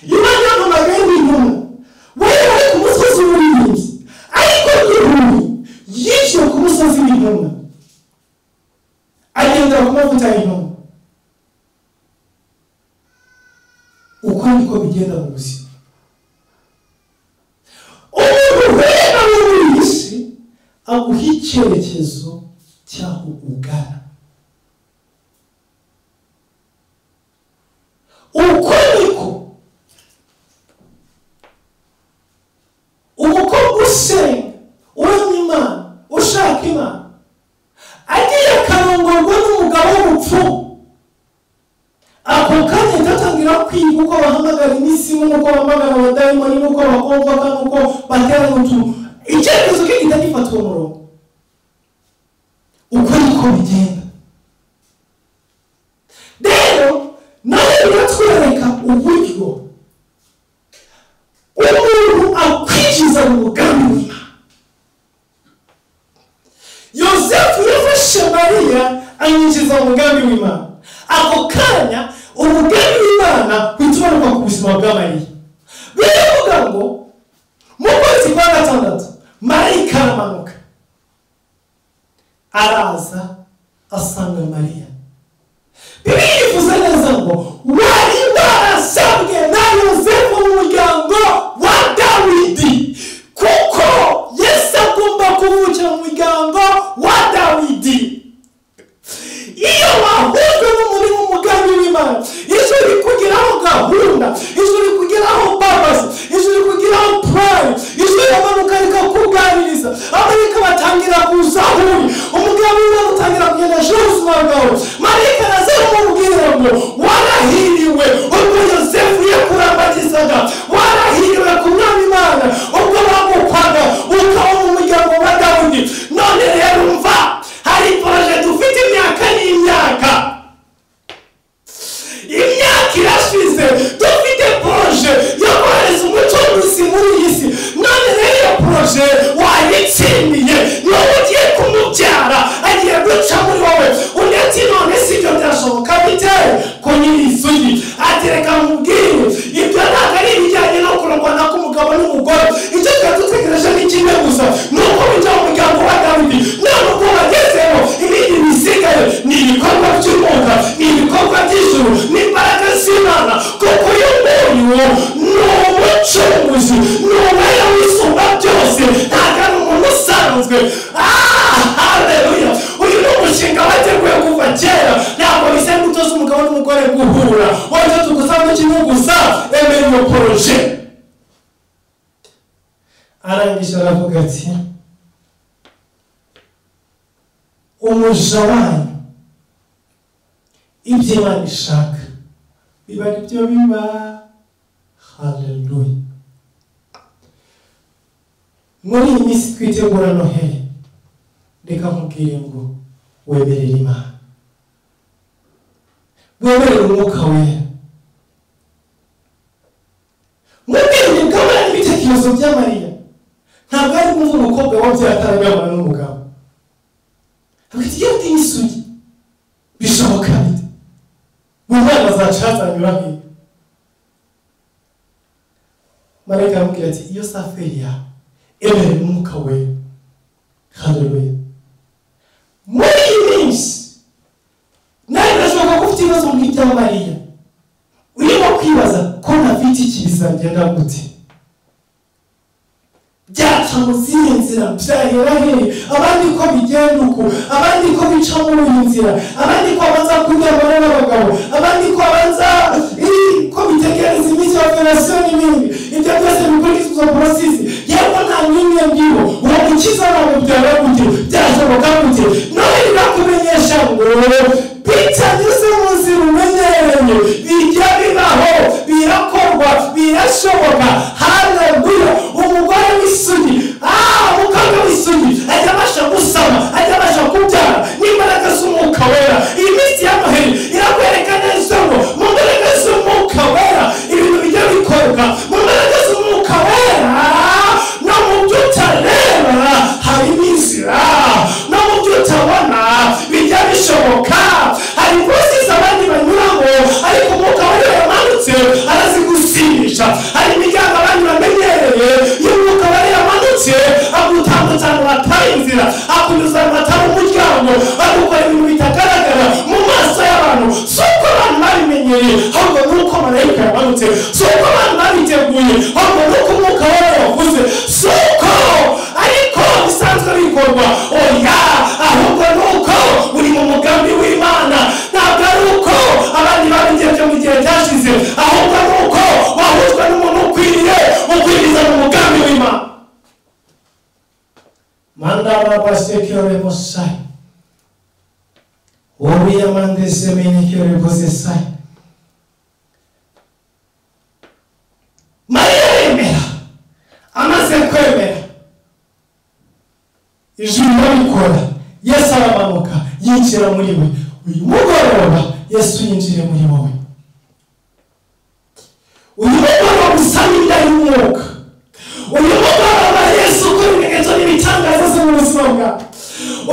Imana yahamagaye nk'intumwa. We yari ku musozi w'uburinzi, ariko yihuni yinjiye ku musozi w'intumwa, agendera ku mavuta y'intumwa. Uko niko bigenda mu buzima. Umuntu wera muri iyi si aguha icyerekezo cy'aho ugana. Uko niko umukobwa usenga uramya Imana, ushaka Imana, agiye akarongorwa n'umugabo w'umupfumu, ako kanya gatangira kwiga uko bahamagara imisimu, n'uko bahamagara abadayimoni, n'uko bakonvoka, n'uko baterana utuntu. Icyerekezo ke gihita gifata uwo murongo. Uko niko bigenda. Rero nawe biratwereka uburyo umuntu akwinjiza mu mugambi w'Imana. Yosefu yafashe Mariya anyinjiza mu mugambi w'Imana. Ako kanya umugambi w'Imana witumanuka ku buzima bwa Mariya. Biravuga ngo mu kwezi kwa gatandatu marayika aramanuka, araza asanga Mariya. Bibiliya ivuze neza ngo wari warasabwe na Yosefu mu muryango wa Dawidi. ijuru ni uwera w'isumba byose ntabwo ari umuntu usanzwe. Haleluya. Uyu ni umushinga wateguye kuva kera. Ntabwo bisaba gutoza umugabo n'umugore guhura wajya tugusaba kimwe gusa emera iyo poroje. Arangije aravuga ati umuja wanyu ibyo Imana ishaka biba ari byo biba. Haleluya. Muri iyi minsi twitegura Noheli, reka nkubwire ngo wemerere Imana, wemerere umwuka wera, mubwire ubwabana n'ibitekerezo bya Mariya. Ntabwo ari kumva umukobwa wabyaye atarabana n'umugabo. Hagati y'ati n'isugi bishoboka bite? Mu mwana azacazanyura he? Marayika aramubwira ati iyo safari yawe emerera umwuka wera. Haleluya. Muri iyi minsi nawe birashoboka ko ufite ibibazo nk'ibya Mariya, urimo kwibaza ko ntafite iki bizagenda gute, byaca mu zihe nzira, byahera hehe, abandi ko bigenda uku, abandi ko bica muri iyi nzira, abandi ko babanza kuryamana n'abagabo, abandi ko babanza ko bitegereza iminsi ya operasiyo n'ibindi. Ibyo byose bikurikizwa porosisi. Yewe nta n'imwe ndiho uwo gukiza ntabwo byaba gute, byashoboka gute? Noheli irakumenyesha ngo bitanyuze mu nzira umenyereye bijya bibaho, birakorwa, birashoboka. Haleluya. Umugore w'isugi, umukobwa w'isugi ajya abasha gusama, ajya abasha kubyara n'imbaraga z'umwuka wera. Iyi minsi ya Noheli irakwereka neza ngo mu mbaraga z'umwuka wera ibintu bijya bikorwa, mu mbaraga z'umwuka wera no mu byo utareba harimo inzira, no mu byo utabona bijya bishoboka. Hari porosesi abandi banyuramo ariko umwuka wera yamanutse arazigusirisha. Hari imiryango abandi bamenyereye y'umwuka wera yamanutse agutambutsa mu batari inzira, akunyuza mu batari umuryango, agukora ibintu bitagaragara mu maso y'abantu. Si uko abantu babimenyereye, ahubwo ni uko marayika yamanutse. Si uko abantu babiteguye, ahubwo ni uko umwuka wera yavuze. Si uko ariko bisanzwe bikorwa, oya, ahubwo ni uko uri mu mugambi w'Imana. Ntabwo ari uko abandi babigenje mu gihe cyashize, ahubwo ni uko wahujwe n'umuntu ukwiriye ukwiriza mu mugambi w'Imana. Mandara basekere mosai wowe yamandeze menyekere bozesai. Mariya yemera, amaze kwemera ijuru barikora, Yesu aramanuka yinjira muri we. Uyu mugoroba Yesu yinjire muri wowe. Uyu mugoroba usangira y'umwuka. Uyu mugoroba Yesu ukora ibimenyetso n'ibitangaza zo mu buzima bwawe.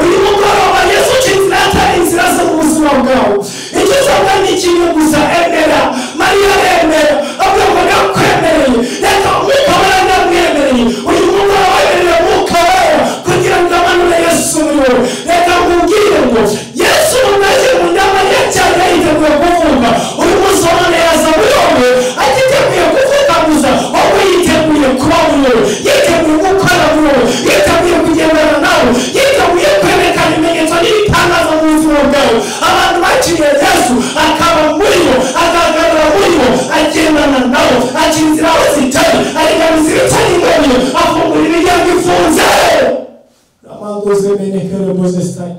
Uyu mugoroba Yesu ukinzira atari inzira zo mu buzima bwawe. Icyo usabwa ni kimwe gusa, emera. Mariya aremera, avuga ngo ndakwemereye, reka umwuka wera ndamwemereye. Uyu mugoroba wemerera umwuka wera kugira ngo amanure Yesu muri wowe. Reka nkubwire ngo Yesu umaze mu ndama ya cyane yiteguye kuvuga. Uyu munsi wa none yaza muri wowe atiteguye kuvuga gusa, wowe yiteguye kuba muri wowe, yiteguye gukora muri wowe, yiteguye kugendana nawe, yiteguye kwerekana ibimenyetso n'ibitangaza mu buzima bwawe. Abantu bakiriye Yesu akaba muri bo, agahagarara muri bo, agendana nabo, aca inzira aho zitari, arigabiza ibitari ingobyi, afungura imiryango ifunze. Amangoze menekere bozestai.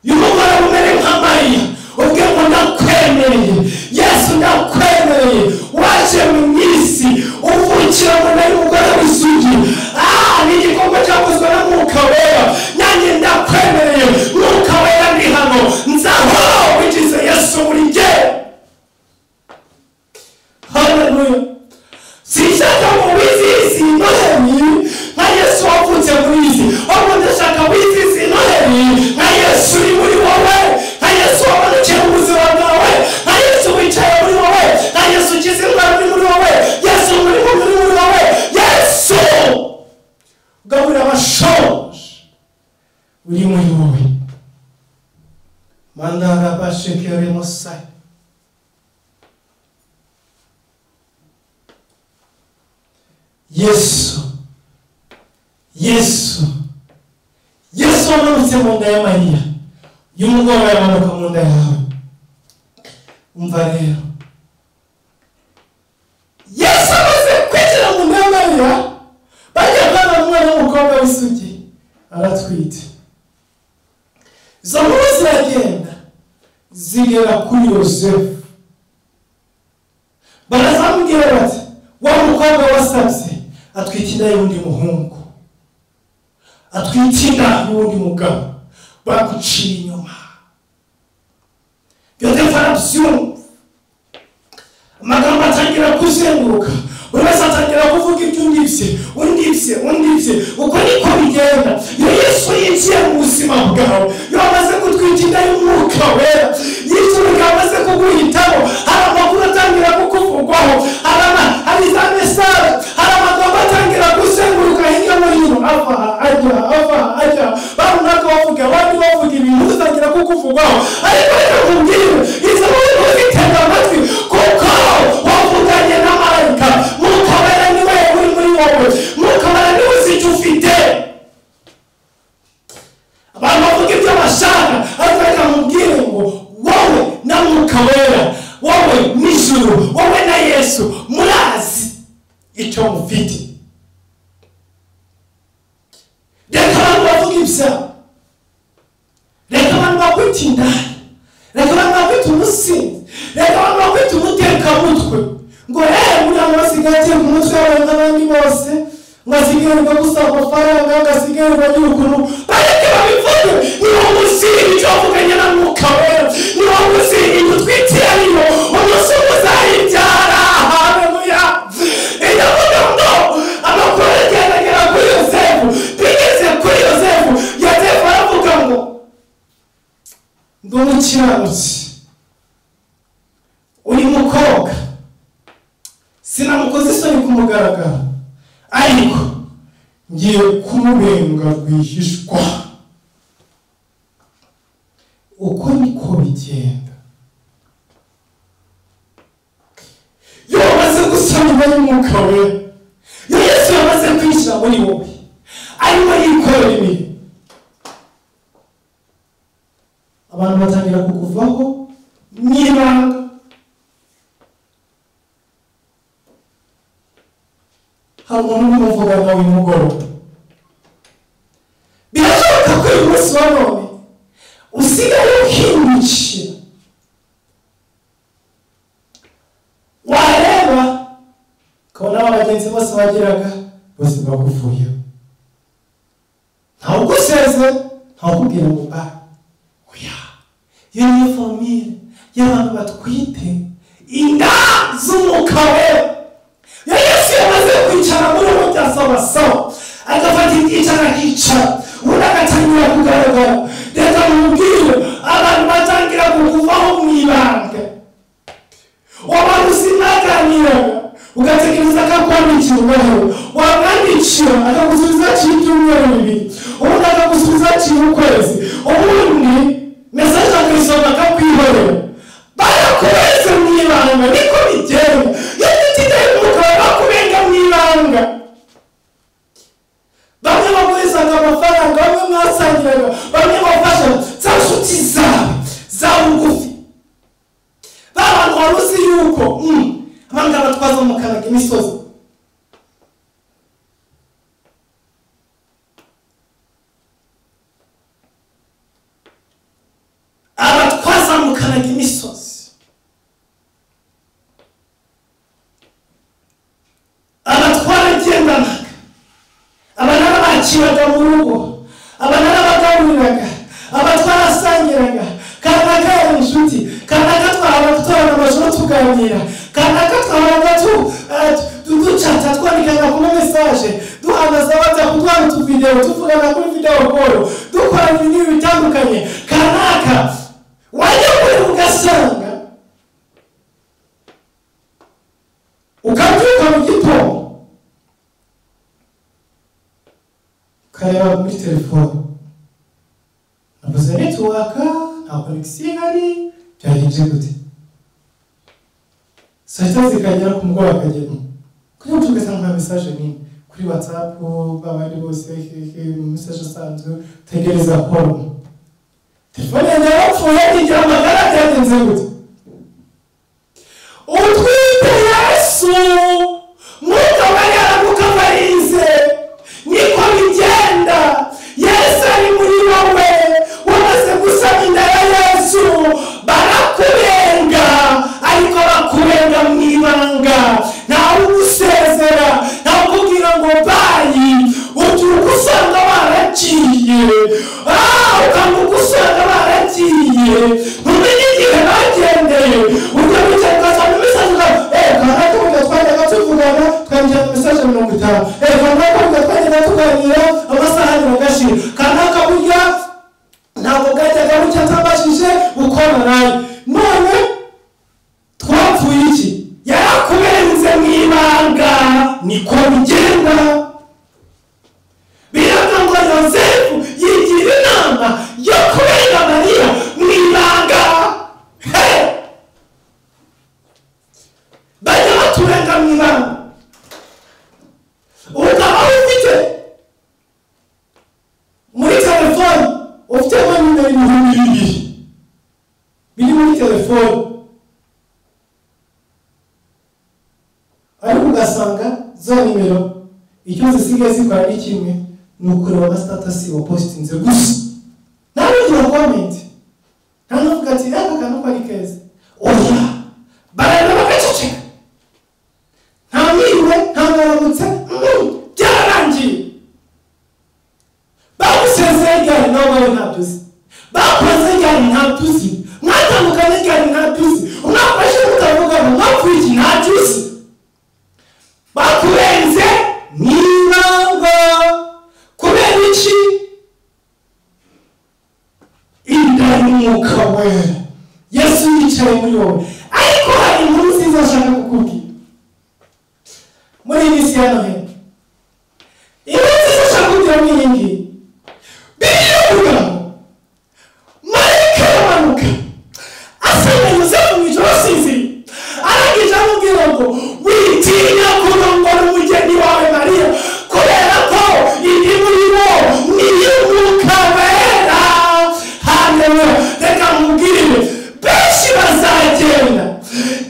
Yumugora umere nka Mariya, ubwe ngo ndakwemereye, Yesu ndakwemereye, waje mu isi uvukira mu nda y'umugore w'isugi. Ni igikorwa cyakozwe na Mwuka Wera. Nanjye ndakwemereye, Mwuka Wera ndi hano, nzaho wigize Yesu muri jye. Haleluya. Sinshaka ngo wizihize Noheli nka Yesu wavutse muri isi, ahubwo ndashaka wizihize Noheli nka Yesu uri muri wowe, nka Yesu wamanukira mu buzima bwawe, nka Yesu wicaye muri wowe, nka Yesu ukiza indwara uri muri wowe, Yesu muri wowe, Yesu ugaburira abashonje uri muri wowe. Mandara bashekere mosai. Yesu wamanutse mu nda ya Mariya, y'umugoroba yamanuka mu nda yawe. Umva rero, Yesu amaze kwinjira mu nda ya Mariya, bajya kubona umwana w'umukobwa w'isugi aratwite. Izo nkuru ziragenda zigera kuri Yosefu, barazamubwira bati, wa mukobwa wasabye atwite inda y'undi muhungu, atwite inda y'undi mugabo, baguciye inyuma. Yosefu arabyumva, amagambo atangira kuzenguruka, buri wese atangira kuvuga iby'undi bye, uko niko bigenda. Iyo Yesu yinjiye mu buzima bwawe, iyo amaze kutwika inda y'Umwuka Wera, Yesu amaze kuguhitamo, hari amakuru atangira kukuvugwaho, hari za mesaje, hari amagambo atangira kuzenguruka hirya no hino, ava ajya, barunaka bavuga, abandi bavuga ibintu bitangira kukuvugwaho. Ariko reka nkubwire, izo nkuru zitega amatwi, kuko wavuganye na marayika. Mwuka Wera niwe uri muri wowe, Mwuka Wera niwe uzi icyo ufite. Abantu bavuga ibyo bashaka, ariko reka nkubwire ngo wowe na Mwuka Wera, wowe n'ijuru, wowe na Yesu murazi icyo mufite. Reka abantu bavuga ibyawe, reka abantu bakwita indaya, reka abantu bakwita umusinzi, reka abantu bakwita umutekamutwe, ngo buriya basigaye ku mutwe wawe nk'abandi bose, ngo asigarirwa gusaba amafaranga, ngo asigarirwa n'ukuntu. Bareke babivuge, niwo musinzi icyo wavuganye na Mwuka Wera, niwo musinzi utwitiye ariyo, umunsi uzayibyara. Haleluya. Iyo avuga ngo amakuru agendagera kuri Yosefu, bigeze kuri Yosefu, Yosefu aravuga ngo ndi umukiranutsi, uyu mukobwa sinamukoze isoni kumugaragara, ariko ngiye kumubenga rwihishwa. Uko niko bigenda. Iyo wamaze gusanga n'Umwuka Wera, iyo Yesu yamaze kwishyira muri wowe, arimo yikorera ibintu, abantu batangira kukuvaho n'ibanga. Hari umuntu umuvuga nawe umugoroba, birashoboka ko uyu munsi wa none usigaye uhindukira, wareba ukabona abagenzi bose bagiraga bose baguvuyeho, ntawe uguseze, ntawe ukubwira ngo oya, iyo niyo famille y'abantu batwite inda z'Umwuka Wera. Iyo Yesu yamaze kwicara muri uwo byasaba, agafata icyicaro akicara, ubundi agatangira kugaragara. Reka mubwire, abantu batangira kukuvaho mu ibanga. Waba usinaganiraga, ugatekereza ko akwandikira umwahero, wamwandikira akagusubiza cy'ibyumweru bibiri, ubundi akagusubiza cy'ukwezi, ubundi mesaje akayisoma akakwihorera. Barakubeze mu ibanga, niko bigenda. Iyo ufite Umwuka Wera bakubenga mu ibanga. Bamwe baguhezaga amafaranga, bamwe mwasangiraga, bamwe bafasha za nshuti zawe za bugufi. Abantu wari uzi yuko abangaba twazamukanaga imisozi, twazamukanaga imisozi, twaragendanaga, narabakiraga mu rugo, narabagaburiraga, twarasangiraga, kanaka yari inshuti, kanaka twahoraga dutorana amajoro tuganira, kanaka twahoraga ducata twandikana ku mesaje, duhanaza WhatsApp, duhana utuvideo, tuvugana kuri video call, dukora ibintu bitandukanye. Kanaka wajya kuri ugasanga ukabyuka mu gitondo ukareba muri telefone, nabuze networka, nta connection ihari, byagenze gute? Saa sita zikagera ku mugoroba akagenda, kugira ngo tugasanga nta message nini, kuri WhatsApp babandi bose message asanzwe tegereza home telefone yarapfuye igira amagara byagenze gute utwite Yesu mwuka wari aramukavarize niko bigenda Yesu ari muri wowe wamaze gusama inda ya Yesu barakurenga ariko bakurenga mwibanga ntawe ugusezera ntawe ukubwira ngo bayi uturuka usanga baragiye ukamuka usanga baragiye ntumenye igihe bagendeye ujya wicaye ugasanga imisaje kanaka burya twajyaga tuvugana twandikira imisaje 50 kanaka burya twajyaga tuganira amasaha agashira kanaka burya ntabwo bwajyaga bucya atabashije gukora nawe none twapfuye iki yarakubenze mwibanga niko bigenda biraga ngo Yosefu yigira inama yo kubenga Mariya mwibanga bajya baturenga mwibanga ukaba ufite muri telefone ufite nimero 200 biri muri telefone ariko ugasanga zo nimero icyo zisigaye zikora ni kimwe nukureba status wa postinze gusa nawe ugira comment ntanuvuga ati aka kantu kwari keza oya barana bakaceceka ntamwiwe ntangaramutse byarangiye bagusezeye gari nawe bari ntabyozi bakoze gari ntabyozi mwatandukanye gari ntabyozi umwafashe mutavuga ngo mwapfuye ntabyozi bakurenze n'ibanga kubera iki indamuka we Yesu yicaye muri wowe ariko hari inkuru nziza ashaka kukubwira muri iyi minsi ya Noheli inkuru nziza ashaka kukubwira muri iyi ngiyi birivuga marayika yamanuka asanga Yosefu mu ijoro asinziriye arangije amubwira ngo witinya kurongora umugeni wawe Mariya kubera ko iri muri bo niyo Mwuka Wera haleluya reka mubwire benshi bazagenda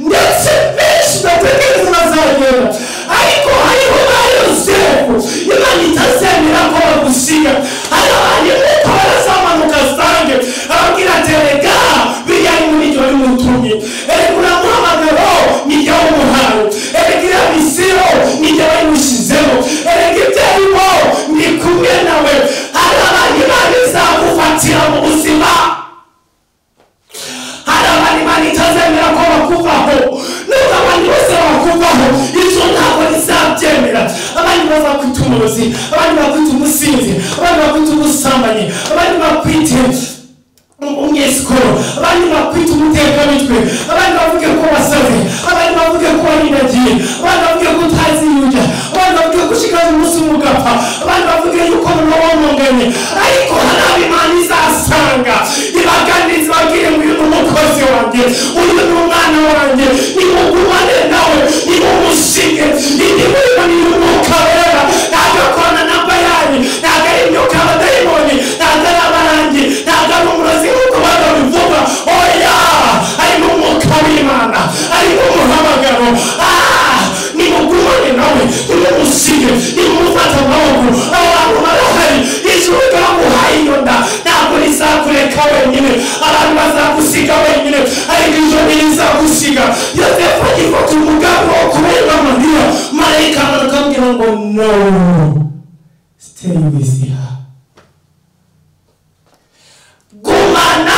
ndetse benshi bategereza bazagenda ariko hariho ba Yosefu Imana itazemera ko bagusiga hari abantu bazamanuka asange ababwira ati reka biriya ni muri iryo rimutumye uramuhamagaro nijya w'umuharo iriya misiyo nijya wayimushizeho ibyo arimo ni kumwe nawe hari abantu Imana izagufatira mu buzima hari abantu Imana itazemera ko bakuvaho nubwo abantu bose bakuvaho izo ntabwo rizabyemera abandi bazakwita umurozi abandi bakwita umusinzi abandi bakwita umusambanyi abandi bakwita umwesikoro abandi bakwita umutekamitwe abandi bavuge ko wasaze abandi bavuge ko warinagiye abandi bavuge ko utazi yujya abandi bavuge ko ushikaje umunsi umugapfa abandi bavuge yuko wamunganye ariko hari Imana izasanga ibaganiza bagire ngo uyu n'umukozi wanjye uyu ni umwana wanjye nimugumane nawe nimumusige nimubone Umwuka Wera nagakona na Bayali nagari imyuka y'abadayimoni nagari abarangi nagari umurozi nk'uko bagabivuga oya ari n'Umwuka w'Imana ari n'umuhamagaro nimugumane nawe nimumusige nimumufata amaboko abantu barahari ijuru ryamuhaye iyo nda ntabwo rizakureka wenyine abantu bazagusiga wenyine ariko ijoro rizagusiga Yosefu agifata umugambi wo kubenga Mariya marayika akamubwira ngo no stay with her gumana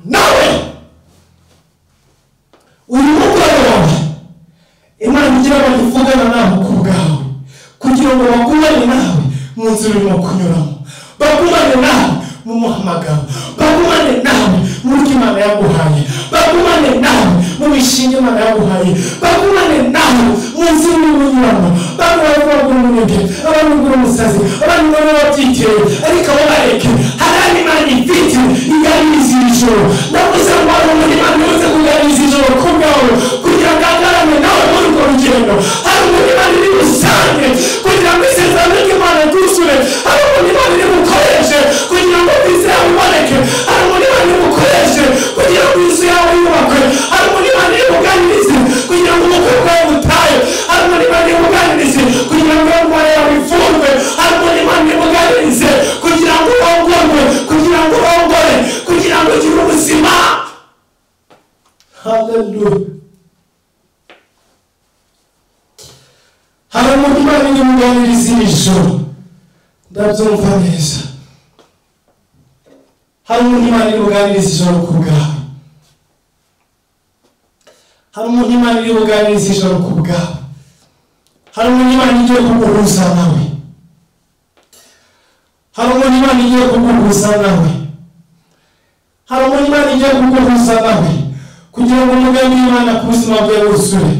nawe uyu mugoroba Imana igira ngo ivugana nawe ku bwawe kugira ngo bagumane nawe mu nzira urimo kunyuramo bagumane nawe mu muhamagaro bagumane nawe mu rugo Imana yaguhaye bagumane nawe mu mishinga Imana yaguhaye bagumane nawe mu nzira urimo kunyuramo bamwe bavuga umunebwe abandi bavuga umusazi abandi baba babyiteye ariko abo bareke hari Imana ifite iganiriza ijoro ndavuze ngo hari umuntu Imana ibuze kuganiriza ijoro ku bwawe kugira ngo agarame nawe muri urwo rugendo hari umuntu Imana iri busange kugira ngo iri buganiriza iri joro ndabyumva neza. Hari umuntu Imana iri buganiriza ijoro ku bwawe. Hari umuntu Imana iri buganiriza ijoro ku bwawe. Hari umuntu Imana igiye kuguhuza nawe. Hari umuntu Imana igiye kuguhuza nawe. Hari umuntu Imana igiye kuguhuza nawe kugira ngo umugambi w'Imana ku buzima bwawe wuzure.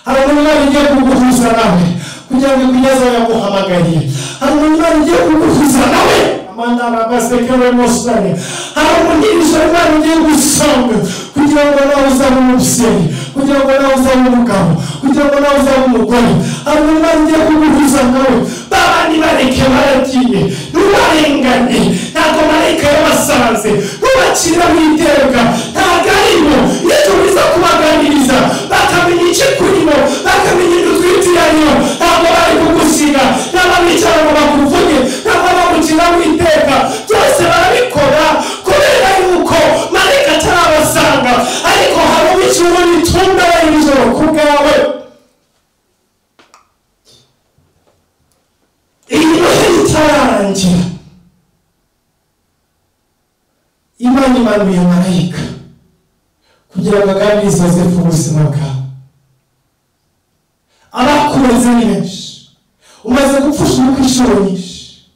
Hari umuntu Imana igiye kuguhuza nawe kugira ngo kugeza yaguhamagariye. Hari umuntu Imana igiye kuguhuza nawe amandara basekere mosane. Hari umuntu Imana igiye gusanga kugira ngo nawe uzabe umubyeyi, kugira ngo nawe uzabe umugabo, kugira ngo nawe uzabe umugore. Hari umuntu Imana igiye kuguhuza nawe. Babandi bareke baragiye ntubarengane, ntabwo marayika yabasanze ntubacira witeka, ntabwo arimo. Iyo biza kubaganiriza bakamenya icyo kurimo, bakamenya indutwitiraniyo, ntabwo bari kugusiga, ntabwo bicara ngo bakuvuge, ntabwo bagucira witeka. Byose barabikora kubera yuko marayika atarabasanga, ariko hari ubiciro bitunda bari ijoro ku bwawe. Itarangira Imana imanuye marayika kugira ngo aganirize Yosefu ubuzima bwawe. Abakurenze ni benshi, umaze gupfusha umutwe inshuro nyinshi,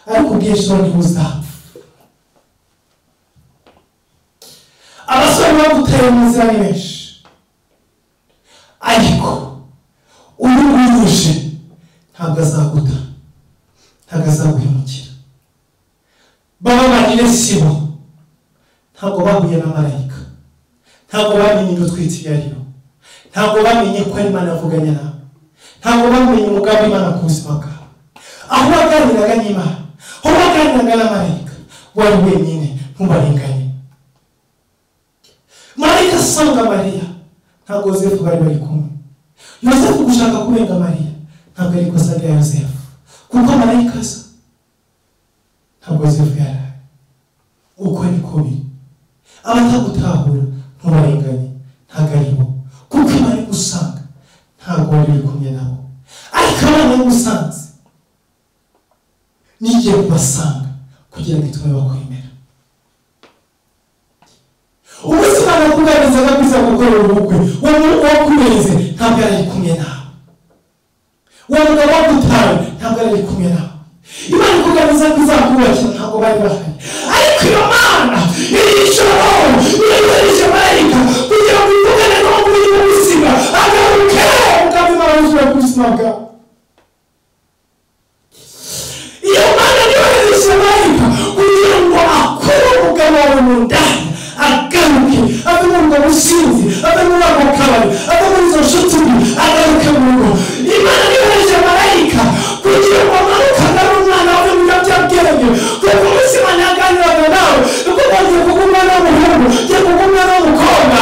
ariko ubw'ejo ntibuzapfa. Abasore baguteye mu nzira ni benshi, ariko uyu wuje ntabwo azaguta, ntabwo azaguhemukira. Bababarire sibo, ntabwo bahuye na marayika, ntabwo bamenye indutwite iyo ariyo, ntabwo bamenye ko Imana yavuganye nawe, ntabwo bamenye umugambi Imana ku buzima bwawe. Aho waganiraga n'Imana, aho waganiraga na marayika, wari wenyine ntubarenganye. Marayika asanga Mariya, ntabwo Yosefu bari kumwe. Yosefu gushaka kubenga Mariya ntabwo ari ikosa rya Yosefu, kuko marayika asa ntabwo Yosefu yari uko ni kubi. Abatagutahura ntubarenganye, ntabwo ari bo, kuko Imana igusanga ntabwo wari uri kumwe nabo, ariko Imana igusanze nigiye kubasanga kugira ngo itume bakwemera. Ubuzima nakuganirizaga kuza gukorera ubukwe, wakubereze ntabwo yari kumwe nawe, wamugabo wagutawe ntabwo yari kumwe nawe. Imana ikuganiriza kuzakubakira ntabwo bari bahari, ariko iyo Mana iri ijoro yohereje marayika kugira ngo ivugane n'umuntu uri mu buzima agaruke umugambi Imana yuzure ku buzima bwawe. Iyo Mana yohereje marayika kugira ngo akure umugabo wawe mu ndani, agaruke ave muri ubwo businzi, ave muri ako kabari, ave muri izo nshuti mbi, agaruke mu rugo. Imana yohereje marayika kugira ngo amanuke agarure umwana wawe mu biyobyabwenge, kuko umunsi Imana yaganiraga nawe nuko bagiye kuguha umwana w'umuhungu, ugiye kuguha umwana w'umukobwa.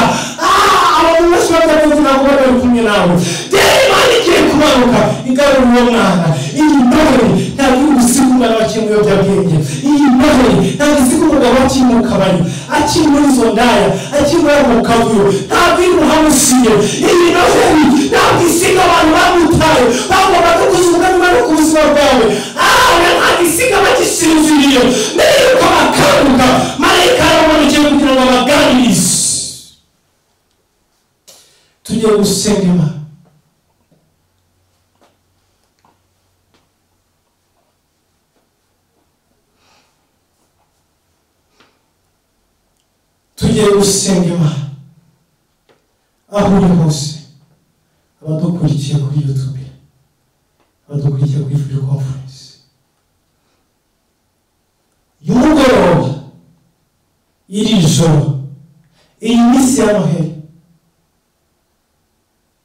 Abantu benshi batabizi ntabwo bari kumwe nawe. Rero Imana igiye kumanuka igarura uwo mwana. Iyi Noheli ntabwo iri gusiga umwana waciye mu biyobyabwenge. Iyi Noheli ntabwo isiga umugabo waciye mu kabari, akiri muri izo ndaya, akiri muri ako kavuyo, ntabwo iri buhamusiye. Iyi Noheli ntabwo isiga abantu bamutaye, bagombaga kuzuka Imana ku buzima bwawe. Ntabwo isiga bagisinziriye, mbere yuko bakanguka marayika aramumanukiye kugira ngo abaganirize. Tugiye gusenga Imana. Tugiye gusenga Imana. Aho uri hose, abadukurikiye kuri YouTube, abadukurikiye kuri Free Conference, y'umugoroba, iri joro, iyi minsi ya Noheli,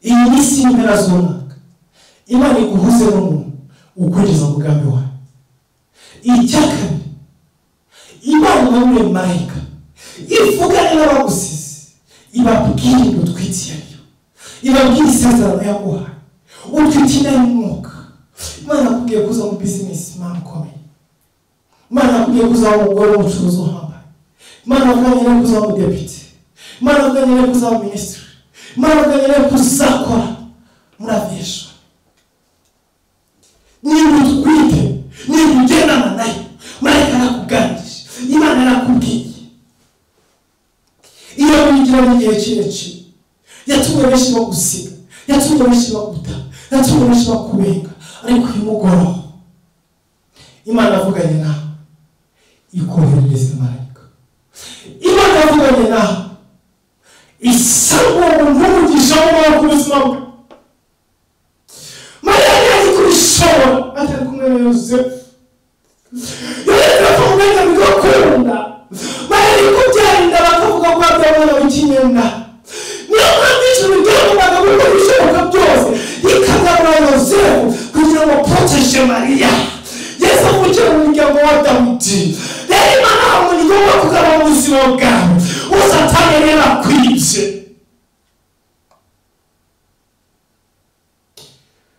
iyi minsi y'impera z'umwaka, Imana iguhuze n'umuntu ukurikiza umugambi wawe. Icya kabiri, Imana imanure marayika ivugane n'abagusize, ibabwire indutwite iyo ariyo, ibabwire isezerano yaguhaye, utwite inda y'umwuka. Imana akubwiye kuza mu business man ukomeye, Imana akubwiye kuza mu mugore w'umucuruzi uhambaye, Imana akubwiye kuza mu depite, Imana akubwiye kuza mu ministry, Imana akubwiye kuzakora muri aviation. kugira igihe kirekire, yatumye benshi bagusiga, yatumye benshi baguta, yatumye benshi bakubenga, ariko uyu mugoroba Imana avuganye nawe ikoherereza marayika. Imana avuganye nawe isangwa umugisha wo ku buzima bwe. Mariya yari kubishobora atari kumwe na Yosefu. Yosefu akamugenda bigakunda. Mariya yari kubyarinda bakavuga ko abyabona w'ikinyenda. Niyo mpamvu ijuru ryagombaga gukora ibishoboka byose rikagabura Yosefu kugira ngo proteje Mariya. Yesu avukira mu muryango wa Dawidi. Rero Imana igomba kugabura ubuzima bwawe Satani yari yarakwibye.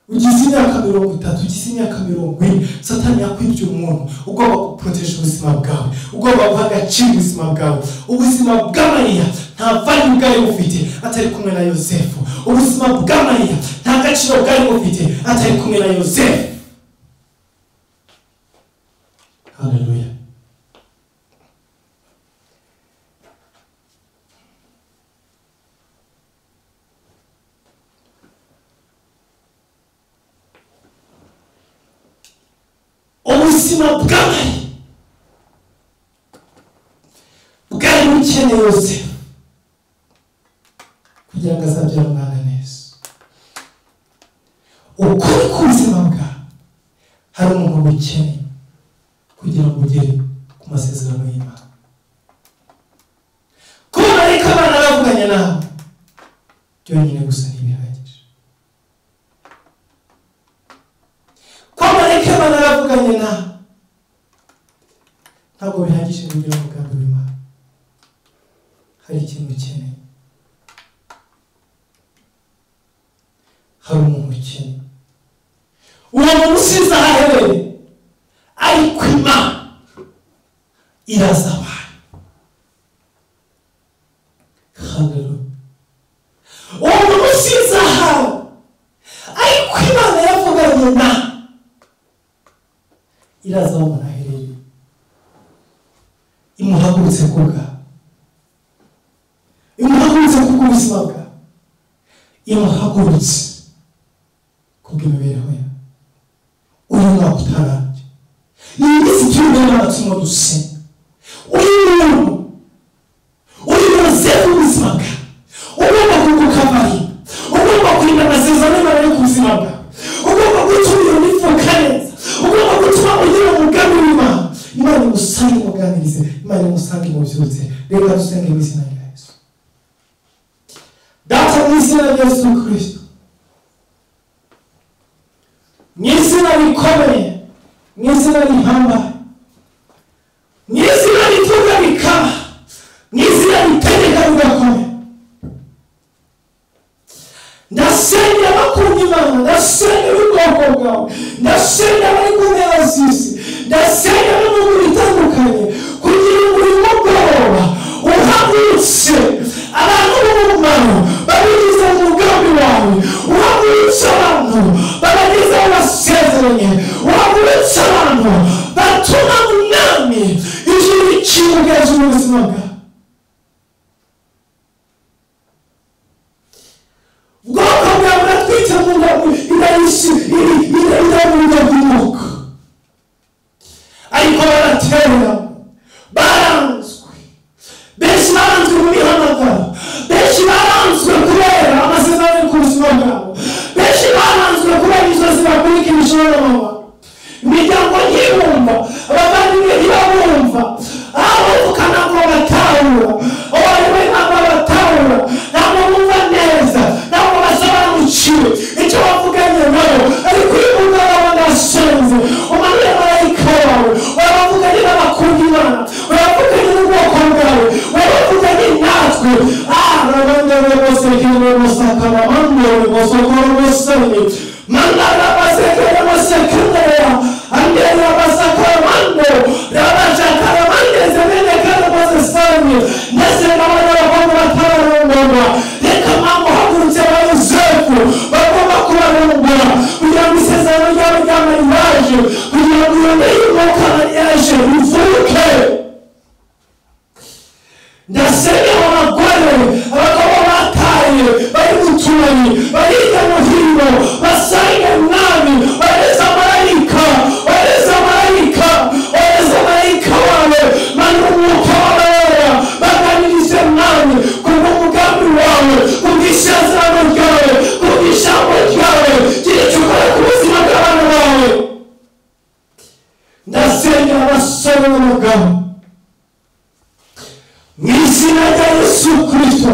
Ugize imyaka 30, ugize imyaka 40, Satani yakwibye umuntu. Ugomba guproteje ubuzima bwawe, ugomba guha agaciro ubuzima bwawe. Ubuzima bwa Mariya nta value bwari bufite atari kumwe na Yosefu. Ubuzima bwa Mariya nta gaciro bwari bufite atari kumwe na Yosefu. Hallelujah. Ubuzima bwawe bwari bukeneye Yosefu kugira ngo azabyara umwana neza. Ukuri ku buzima bwawe hari umuntu ukeneye kugira ngo ugere ku masezerano y'Imana. Kuba ariko abana bavuganye nawe byonyine gusa ntibihagije. Kuba ariko abana bavuganye nawe ntabwo bihagije kugira ngo umugambi w'Imana. Hari ikintu ukeneye, hari umuntu ukeneye. Uwo muntu usize ahaherereye ariko Imana iraza abantu. Hallelujah. Uwo muntu usize ahawe ariko Imana yavuganye nawe iraza aho umuntu aherereye, imuhagurutse ku bwawe, imuhagurutse ku bw'ubuzima bwawe, imuhagurutse ku bw'imibereho yawe. Uyu mwaka utarambye, iyi minsi turimo n'amatungo dusenga, uri Yosefu ubuzima bwawe, ugomba kugukabarira, ugomba kurinda amasezerano y'Imana ari ku buzima bwawe, ugomba gutuma iyo mifuka neza, ugomba gutuma ugira umugambi w'Imana. Imana imusange imuganirize, Imana imusange imubyutse. Reka dusenge mu izina rya Yesu. Data, mu izina rya Yesu Kristo, mu izina rikomeye, mu izina rihambaye, mu izina rivuga bikaba, mu izina ritegeka bigakomeye, ndasengera abakunda Imana, ndasengera ubwoko bwawe, ndasengera abari ku mpera z'isi, ndasengera no mu bitandukanye kugira ngo uyu mugoroba uhagurutse abantu b'umumaro babigize mu mugambi wawe, uhagurutse abantu babageze aho basezeranye, uhagurutse abantu batuma Mwami ijuru rikinga hejuru y'ubuzima bwawe. Ubwoko bwawe buratwite mu buryo bw'umwuka, ariko baraterera, baranzwe. Benshi baranzwe mu mihamagaro, benshi baranzwe kubera amasezerano ari ku buzima bwabo, benshi baranzwe kubera inzozi bakurikije n'amababa. Imiryango ntibumva, abavandimwe ntibabumva, abavuka ntabwo batahura, abariwe ntabwo batahura, ntabwo bumva neza, ntabwo basobanukiwe icyo bavuganye nabo. Ariko uyu mugoroba ndasenze umanure marayika wawe, urabavuganye n'abakunda Imana, urabavuganye n'ubwoko bwawe, urabavuganye natwe. Rabandere bose kiri bose akabamandere bose kora bose mandara bose kiri bose kundera andera bose karamando rabaja karamande zemene kara bose sanye nese n'abana bakobwa batararongora. Reka mambo hagurutse ba Yosefu bagomba kubarongora kugira ngo isezerano ryabo ry'amarivaje, kugira ngo iyo y'umwuka yaje bivuke. Ndasenya abagore umugore n'umugabo mu izina rya Yesu Kristo,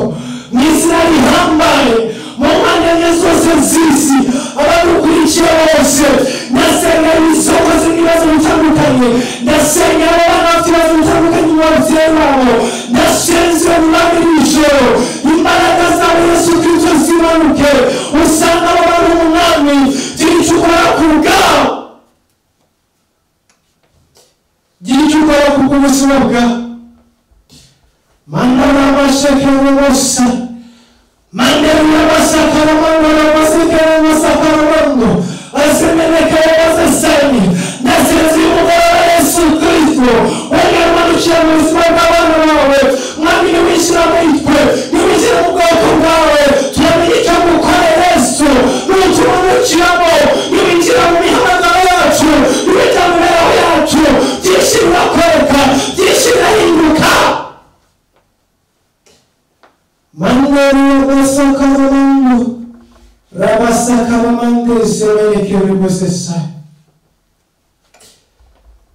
mu izina rihambaye mu mpande zose z'isi, abadukurikira bose ndasenga ibisokoze n'ibibazo bitandukanye, ndasenga abana bafite ibibazo bitandukanye mu babyeyi babo, ndasenze mu mwami w'ijoro imbaraga zawe Yesu Kristo zimanuke, usanga abo bantu mu mwami gira icyo ukora ku bwabo, gira icyo ukora ku bw'ubuzima bwabo. Mandara bashekere bose, mandara basakara mandara basekere basakara mando, asemenekere baseseni, ndasenze umugore wa Yesu Kristo, wongera umanukira mu buzima bw'abana bawe, mwami niwishyira muri twe, niwishyira mu bwoko bwawe, turamenye icyo gukora Yesu, nutumanukiramo, niwinjira mu mihamagaro yacu, niwinjira mu mibereho yacu, byinshi birakoreka, byinshi birahinduka. Mandari basakaramando, rabasakaramande semenekere bosesai.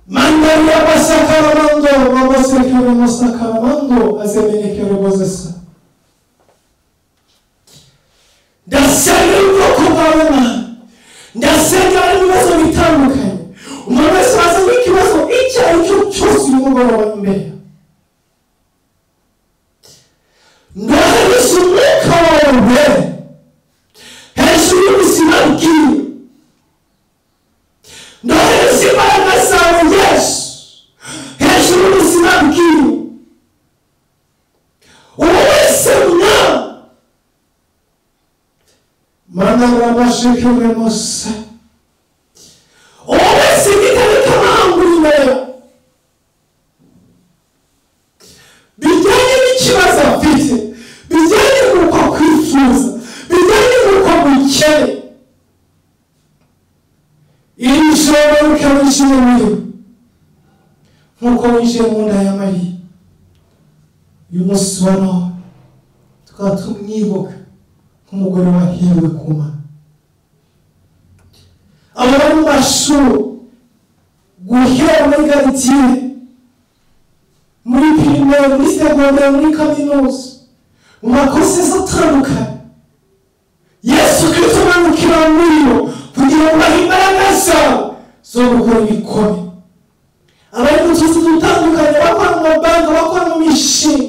Mandari basakaramando, babosekere mosakaramando, asemenekere bosesai. Ndasenga ubwoko bwawe Mana, ndasenga ari ibibazo bitandukanye, umuntu wese waza n'ikibazo icyo ari cyo cyose umugoroba imbere, ndahereza umwuka wawe hejuru y'ubuzima bwiwe, ndahereza imbaraga zawe Yesu hejuru y'ubuzima bwiwe, uwo wese mwami Mana babashekere mose, uwo wese igitare kamahangurire bijyanye n'ikibazo afite, bijyanye n'uko kwifuza, bijyanye n'uko bukeye, iri joro rikabishije muri nk'uko winjiye mu nda ya Mariya, uyu munsi wa none tukaba tumwibuka nk'umugore wahiriwe ku Mana. Abo bari mu mashuri, guhera muri garitiye, muri pirimeri, muri segonderi, muri kaminuza, mu makosa atandukanye, Yesu Kristo amanukira muri bo kugira ngo bahe imbaraga zawe zo gukora ibikomeye. Abari mu tuzi dutandukanye, bakora mu mabanki, bakora mu mishinga,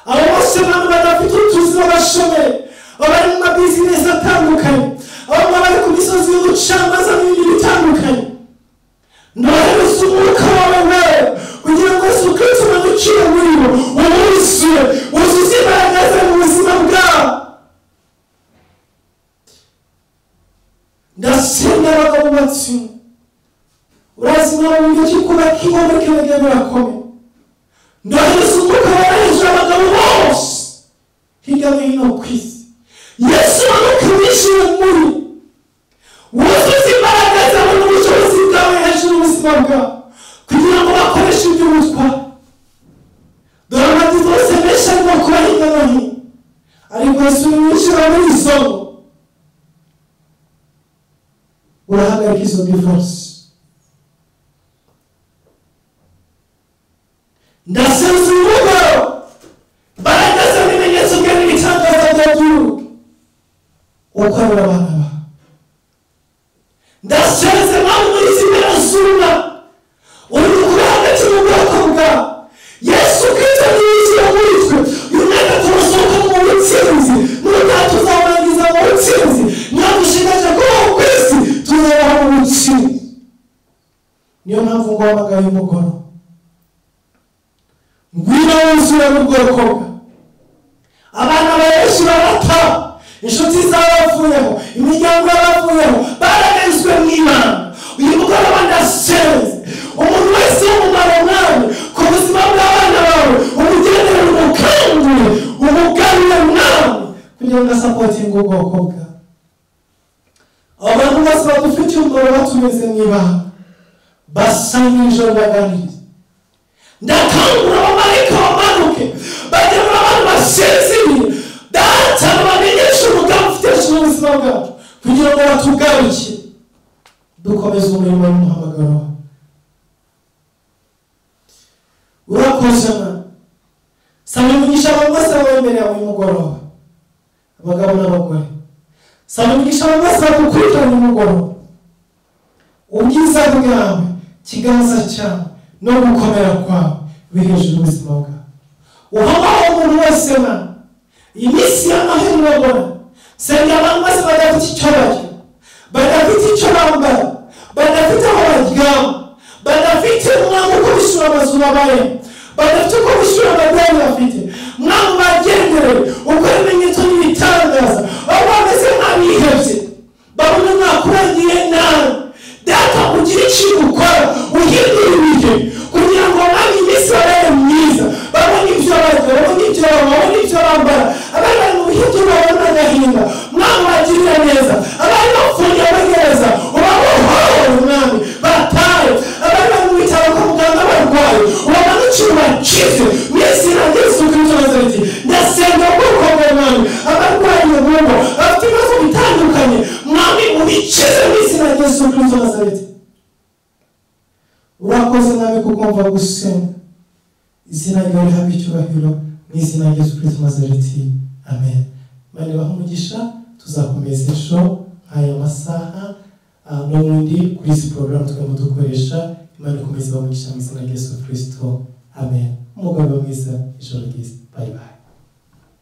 abo bose abantu badafite utuzi b'abashomeri, abari mu mabizinesi atandukanye, abo bari ku misozi y'ubucamanza n'ibindi bitandukanye, ndahereza umwuka wawe wera kugira ngo Yesu Kristo amanukire muri bo, umwuzure, wuzuze imbaraga ze mu buzima bwabo. Ndasenga abagabo batsima, urazi nawe uburyo ki kubaka ingo kibege birakomeye, ndahereza umwuka wawe hejuru abagabo bose hirya no hino ku isi, Yesu amanukirishije muri wuzuze imbaraga zawe n'ubushobozi bwawe hejuru y'ubuzima bwawe kugira ngo bakoreshe ibyo ubutwara. Dore amadi zose menshi arimo kuba hirya no hino, ariko Yesu nimwinjira muri izo ngo urahagarika izo divorce. Ndasenze umugabo baragaza n'ibimenyetso bwe n'ibitangaza bya gihugu ukorera abana bawe. Ndasenze nawe muri izi mpera z'umwaka uri kuri hagati mu bwoko bwawe, Yesu Kristo yinjira muri twe, uyu mwaka turasohoka mu butsinzi, n'ubutaha tuzabangiza mu butsinzi, ntabushigaje kubaho ku isi tuzabaho mu butsinzi. Niyo mpamvu nguhamagaye umugoroba, ngwino wuzure n'ubwoko bwawe. Abana benshi barata, inshuti zabavuyeho, imiryango yabavuyeho, baragenzwe mu Imana. Uyu mugoroba ndasenze umuntu wese w'umumaro mwami ku buzima bw'abana bawe, umugenere umukangure, umugarure mwami kugira ngo asapotinge ubwoko bwawe. Abantu bose badufitiye umugoroba tumeze mu ibanga, basa n'ijoro baganiriza. Ndakangura abamarayika bamanuke bagera mu abantu basinziriye, data bamenyeshe umugambi ufite hejuru y'ubuzima bwacu kugira ngo batugarukire dukomeze umurimo w'umuhamagaro. saba umugisha bamaze bagukurikirana umugoroba, ubwiza bwawe, ikiganza cyawe no gukomera kwawe biri hejuru y'ubuzima bwawe. Uhabaho umuntu wese Mana, iyi minsi y'amahoro urabona, senga abantu bose badafite icyo barya, badafite icyo bambara, badafite aho baryama, badafite umwanya uko bishyura amazu babaye, badafite uko bishyura amadeni bafite, mwanya bagendere ukora ibimenyetso n'ibitangaza, aho bameze nk'abihebye, babona mwakuragiye nabi. Data ugira ikintu ukora, uhindura ibihe kugira ngo mwami iminsi babere myiza, babone ibyo barya, babone ibyo banywa, babone ibyo bambara, abari bari mu bihugu babona agahinda, mwami bagirira neza, abari bafungiye bagereza ubabohore mwami bataye, abari bari mu bitaro kwa muganga barwaye ubamanukire ubakize mu izina rya Yesu Kristo wa Nazareti. Ndasenga ubwoko bwawe mwami, abarwayi mu ngo bafite ibibazo bitandukanye, mwami ubikize mu izina rya Yesu Kristo wa Nazareti. Urakoze mwami kuko mva gusenga, izina ryawe rihabwe icyubahiro mu izina rya Yesu Kristo wa Nazareti, amen. Imana ibahe umugisha, tuzakomeza ejo nk'aya masaha n'ubundi kuri izi porogaramu turimo dukoresha. Imana ikomeze ibahe umugisha mu izina rya Yesu Kristo, amen. Umugoroba mwiza, ijoro ryiza, bye bye.